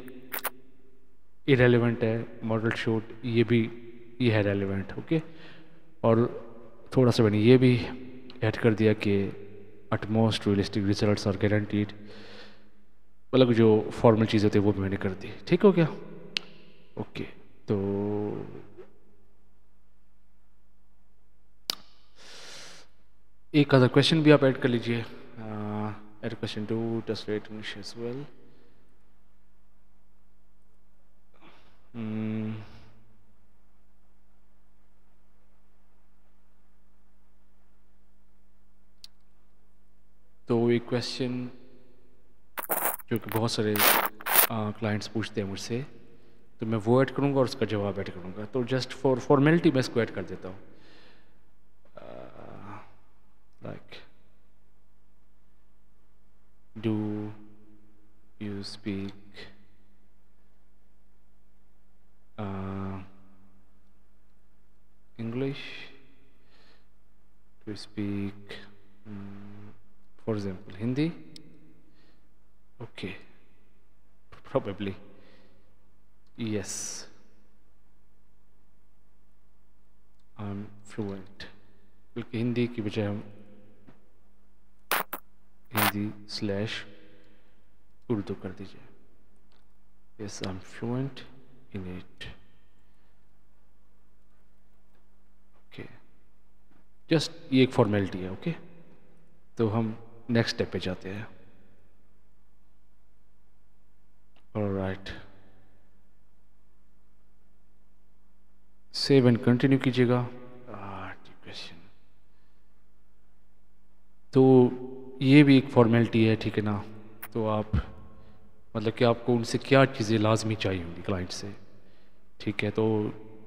इरेलीवेंट है, मॉडल शूट ये है रेलिवेंट, ओके। और थोड़ा सा मैंने ये भी ऐड कर दिया कि utmost realistic results are guaranteed, मतलब जो फॉर्मल चीज़ें थी वो भी मैंने कर दी, ठीक हो गया, ओके। तो एक अदर क्वेश्चन भी आप ऐड कर लीजिए, add question 2 translate English as well. तो एक क्वेश्चन जो कि बहुत सारे क्लाइंट्स पूछते हैं मुझसे, तो मैं वो ऐड करूँगा और उसका जवाब ऐड करूँगा। तो जस्ट फॉर फॉर्मेलिटी मैं इसको ऐड कर देता हूँ, like do you speak English, to speak for example Hindi, okay, probably yes, I'm fluent, बल्कि हिंदी की बजाय हम हिंदी/उर्दू कर दीजिए, yes I'm fluent in it, okay. Just ये एक फॉर्मेलिटी है, ओके। तो हम नेक्स्ट स्टेप पे जाते हैं, ऑलराइट। सेव एंड कंटिन्यू कीजिएगा। क्वेश्चन तो ये भी एक फॉर्मेलिटी है, ठीक है ना। तो आप मतलब कि आपको उनसे क्या चीज़ें लाजमी चाहिए होंगी क्लाइंट से, ठीक है। तो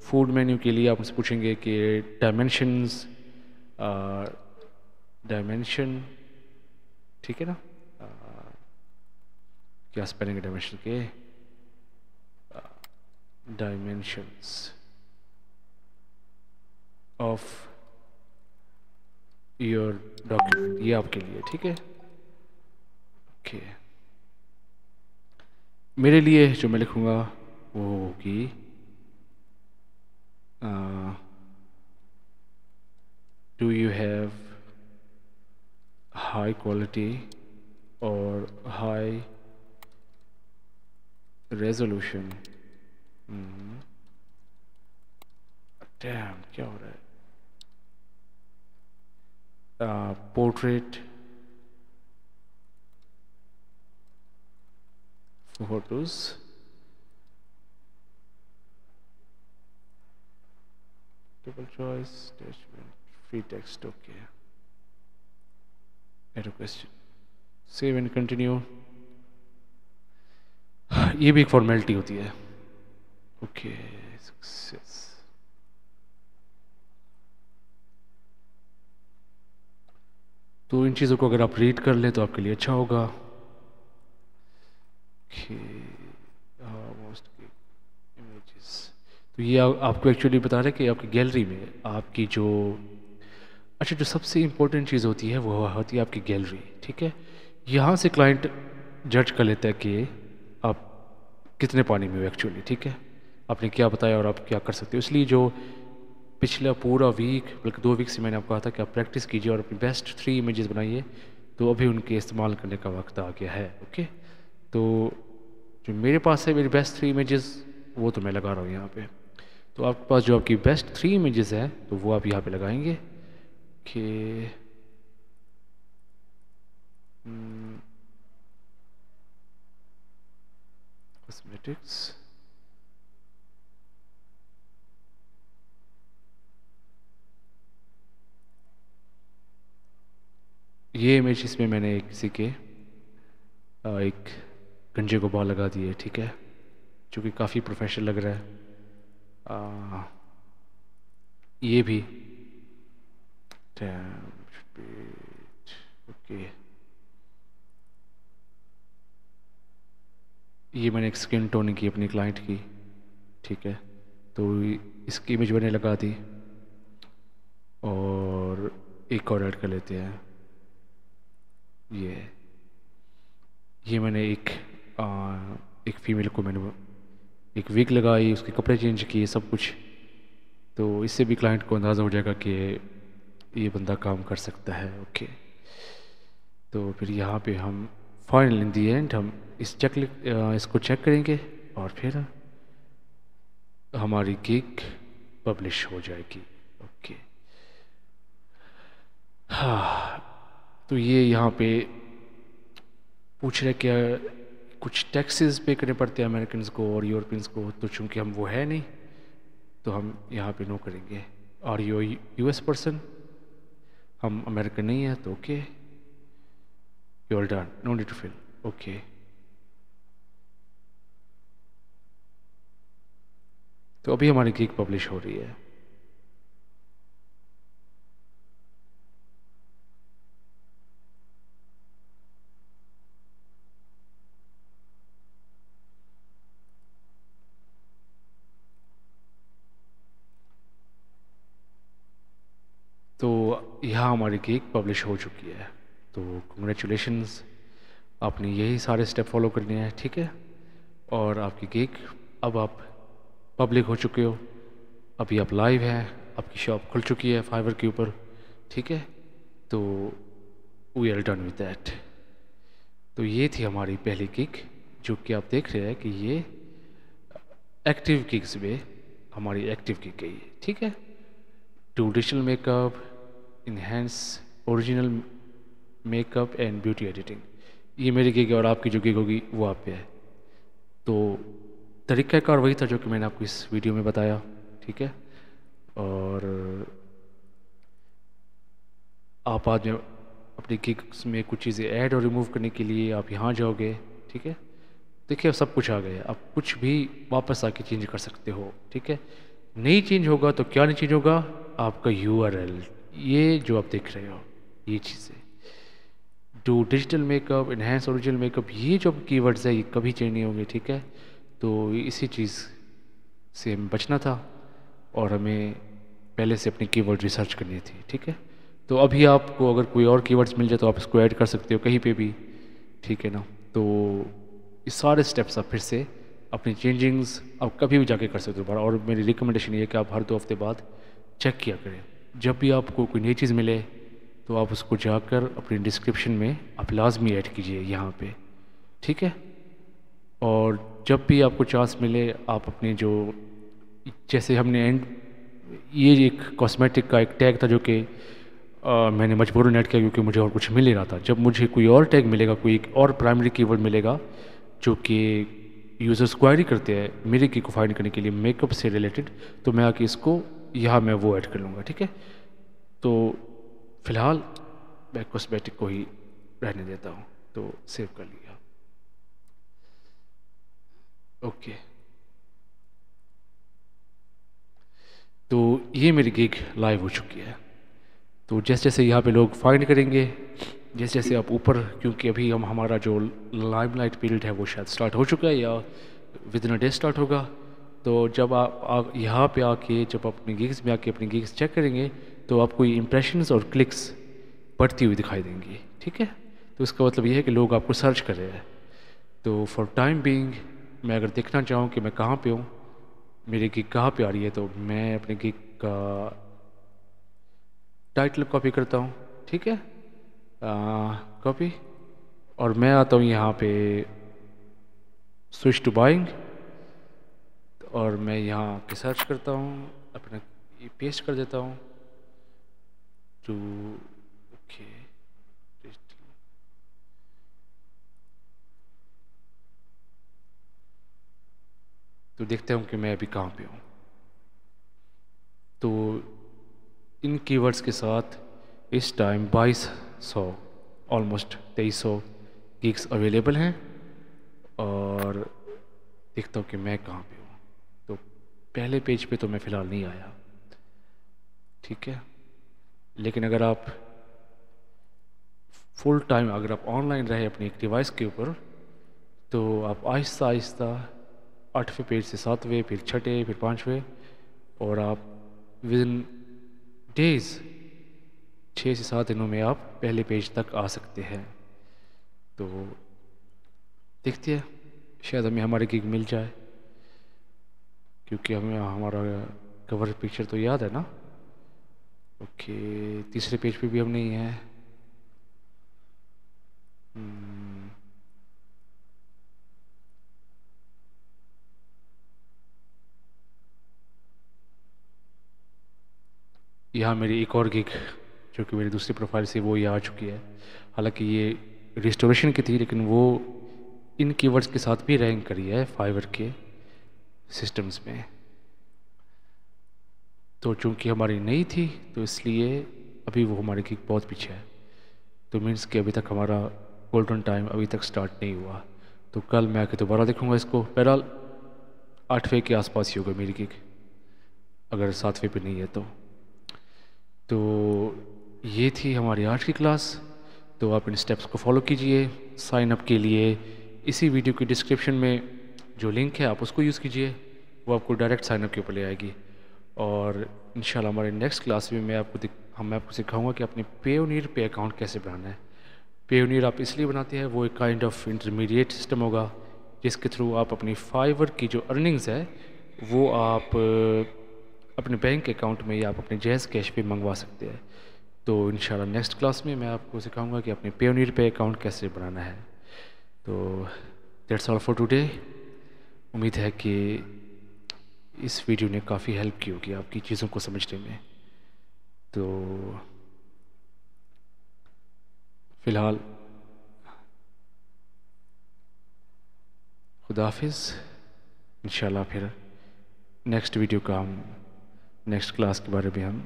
फूड मेन्यू के लिए आप मुझसे पूछेंगे कि डायमेंशन, ठीक है ना, क्या स्पेलिंग है डायमेंशन के, डायमेंशंस ऑफ योर डॉक्यूमेंट, ये आपके लिए, ठीक है, ओके। मेरे लिए जो मैं लिखूँगा वो होगी do you have high quality or high resolution, damn क्या हो रहा है, portrait photos, double choice, attachment, free text, okay, add a question, save and continue। ये भी एक फॉर्मेलिटी होती है, ओके, सक्सेस। तो इन चीज़ों को अगर आप रीड कर लें तो आपके लिए अच्छा होगा, ओके। मोस्ट इमेजेस, तो ये आपको एक्चुअली बता रहे हैं कि आपकी गैलरी में आपकी जो अच्छा जो सबसे इम्पोर्टेंट चीज़ होती है वो होती है आपकी गैलरी, ठीक है। यहाँ से क्लाइंट जज कर लेता है कि आप कितने पानी में हो एक्चुअली, ठीक है, आपने क्या बताया और आप क्या कर सकते हो। इसलिए जो पिछला पूरा वीक बल्कि 2 वीक से मैंने आपको कहा था कि आप प्रैक्टिस कीजिए और अपनी बेस्ट 3 इमेजेस बनाइए, तो अभी उनके इस्तेमाल करने का वक्त आ गया है, ओके। तो जो मेरे पास है मेरी बेस्ट 3 इमेजेस वो तो मैं लगा रहा हूँ यहाँ पे। तो आपके पास जो आपकी बेस्ट 3 इमेजेस है तो वो आप यहाँ पे लगाएंगे, ओके। कॉस्मेटिक्स, ये इमेज इसमें मैंने किसी के एक गंजे को बाल लगा दिए, ठीक है, जो कि काफ़ी प्रोफेशनल लग रहा है। ये भी ओके। ये मैंने एक स्किन टोनिंग की अपनी क्लाइंट की, ठीक है, तो इसकी इमेज मैंने लगा दी। और एक और ऐड कर लेते हैं, ये मैंने एक फीमेल को मैंने एक विग लगाई, उसके कपड़े चेंज किए, सब कुछ। तो इससे भी क्लाइंट को अंदाज़ा हो जाएगा कि ये बंदा काम कर सकता है। ओके, तो फिर यहाँ पे हम फाइनल इन दी एंड हम इसको चेक करेंगे और फिर हमारी गिग पब्लिश हो जाएगी। ओके, हाँ, तो ये यहाँ पे पूछ रहे क्या कुछ टैक्सेस पे करने पड़ते हैं अमेरिकन को और यूरोपियंस को, तो चूँकि हम वो है नहीं तो हम यहाँ पे नो करेंगे। और यूएस पर्सन, हम अमेरिकन नहीं है, तो okay, you are done, no need to fill. Okay, तो अभी हमारी गिग पब्लिश हो रही है। तो यहाँ हमारी गिग पब्लिश हो चुकी है, तो कंग्रेचुलेशंस, आपने यही सारे स्टेप फॉलो करने हैं, ठीक है। और आपकी गिग अब आप पब्लिक हो चुके हो, अभी आप लाइव हैं, आपकी शॉप खुल चुकी है फाइवर के ऊपर, ठीक है। तो we are done with that. तो ये थी हमारी पहली गिग, जो कि आप देख रहे हैं कि ये एक्टिव गिग्स में हमारी एक्टिव गिग गई है, ठीक है। To digital makeup, enhance original makeup and beauty editing, ये मेरी गिग है और आपकी जो गिग होगी वो आप पे है। तो तरीक़ाकार वही था जो कि मैंने आपको इस वीडियो में बताया, ठीक है। और आप आज अपनी गिग्स में कुछ चीज़ें ऐड और रिमूव करने के लिए आप यहाँ जाओगे, ठीक है। देखिए अब सब कुछ आ गया, आप कुछ भी वापस आके चेंज कर सकते हो, ठीक है। नहीं चेंज होगा तो क्या नहीं चेंज होगा, आपका URL, ये जो आप देख रहे हो ये चीज़ें, do digital makeup, enhance original makeup, ये जो कीवर्ड्स है ये कभी चेंज नहीं होंगे, ठीक है। तो इसी चीज़ से हमें बचना था और हमें पहले से अपनी कीवर्ड रिसर्च करनी थी, ठीक है। तो अभी आपको अगर कोई और कीवर्ड्स मिल जाए तो आप इसको ऐड कर सकते हो कहीं पे भी, ठीक है ना। तो ये सारे स्टेप्स आप फिर से अपनी चेंजिंग्स आप कभी भी जाके कर सकते हो दोबारा। और मेरी रिकमेंडेशन ये है कि आप हर 2 हफ्ते बाद चेक किया करें, जब भी आपको कोई नई चीज़ मिले तो आप उसको जाकर अपनी डिस्क्रिप्शन में आप लाजमी ऐड कीजिए यहाँ पे, ठीक है। और जब भी आपको चांस मिले आप अपने जो, जैसे हमने ये एक कॉस्मेटिक का एक टैग था जो कि मैंने मजबूरन ऐड किया क्योंकि मुझे और कुछ मिल नहीं रहा था। जब मुझे कोई और टैग मिलेगा, कोई एक और प्राइमरी कीवर्ड मिलेगा जो कि यूज़र्स क्वायरी करते हैं मेरे की को फाइंड करने के लिए मेकअप से रिलेटेड, तो मैं आके इसको यहाँ मैं वो ऐड कर लूँगा, ठीक है। तो फ़िलहाल मैं कॉस्मेटिक को ही रहने देता हूँ, तो सेव कर लिया। ओके, तो ये मेरी गिग लाइव हो चुकी है। तो जैसे जैसे यहाँ पे लोग फाइंड करेंगे, जैसे जैसे आप ऊपर, क्योंकि अभी हमारा जो लाइमलाइट पीरियड है वो शायद स्टार्ट हो चुका है या with in a day start होगा। तो जब आप यहाँ पे आके जब अपनी गिग्स में आके अपनी गिग्स चेक करेंगे तो आपको ये इम्प्रेशंस और क्लिक्स बढ़ती हुई दिखाई देंगी, ठीक है। तो इसका मतलब ये है कि लोग आपको सर्च कर रहे हैं। तो फॉर टाइम बीइंग मैं अगर देखना चाहूँ कि मैं कहाँ पे हूँ, मेरी गिग कहाँ पे आ रही है, तो मैं अपनी गिग का टाइटल कॉपी करता हूँ, ठीक है, कॉपी, और मैं आता हूँ यहाँ पे स्विच टू बाइंग, और मैं यहाँ पे सर्च करता हूँ, अपना पेस्ट कर देता हूँ, टू ओके। तो देखते हूँ कि मैं अभी कहाँ पे हूँ। तो इन कीवर्ड्स के साथ इस टाइम 2200 ऑलमोस्ट 2300 गिग्स अवेलेबल हैं और देखता हूँ कि मैं कहाँ पे हूँ। तो पहले पेज पे तो मैं फ़िलहाल नहीं आया, ठीक है। लेकिन अगर आप फुल टाइम अगर आप ऑनलाइन रहे अपने एक डिवाइस के ऊपर, तो आप आहिस्ता आहिस्ता 8वें पेज से 7वें, फिर 6ठे, फिर 5वें, और आप विद इन डेज 6 से 7 दिनों में आप पहले पेज तक आ सकते हैं। तो देखते हैं, शायद हमें हमारी गिग मिल जाए, क्योंकि हमें हमारा कवर पिक्चर तो याद है ना। ओके, तीसरे पेज पे भी हम नहीं हैं। यहाँ मेरी एक और गिग जो कि मेरी दूसरी प्रोफाइल से वो ये आ चुकी है। हालांकि ये रिस्टोरेशन की थी, लेकिन वो इन कीवर्ड्स के साथ भी रैंक करी है फाइवर के सिस्टम्स में। तो चूंकि हमारी नई थी, तो इसलिए अभी वो हमारी गिग बहुत पीछे है। तो मीन्स कि अभी तक हमारा गोल्डन टाइम अभी तक स्टार्ट नहीं हुआ। तो कल मैं आके दोबारा देखूँगा इसको। बहरहाल 8वें के आसपास ही होगा मेरी गिग, अगर 7वें पे नहीं है तो ये थी हमारी आज की क्लास। तो आप इन स्टेप्स को फॉलो कीजिए। साइन अप के लिए इसी वीडियो की डिस्क्रिप्शन में जो लिंक है आप उसको यूज़ कीजिए, वो आपको डायरेक्ट साइन अप के ऊपर ले आएगी। और इंशाल्लाह हमारे नेक्स्ट क्लास में मैं आपको सिखाऊंगा कि अपने पेयोनियर पे अकाउंट कैसे बनाना है। पेयोनियर आप इसलिए बनाते हैं, वो एक काइंड ऑफ इंटरमीडिएट सिस्टम होगा जिसके थ्रू आप अपनी फाइवर की जो अर्निंग्स है वो आप अपने बैंक अकाउंट में या आप अपने जैज़ कैश पे मंगवा सकते हैं। तो इंशाल्लाह नेक्स्ट क्लास में मैं आपको सिखाऊंगा कि अपने पेयोनियर पे अकाउंट कैसे बनाना है। तो दैट्स ऑल फॉर टुडे। उम्मीद है कि इस वीडियो ने काफ़ी हेल्प की होगी आपकी चीज़ों को समझने में। तो फ़िलहाल खुदा हाफिज़। इंशाल्लाह फिर नेक्स्ट वीडियो का हम नेक्स्ट क्लास के बारे में हम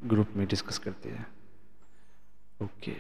ग्रुप में डिस्कस करते हैं। ओके।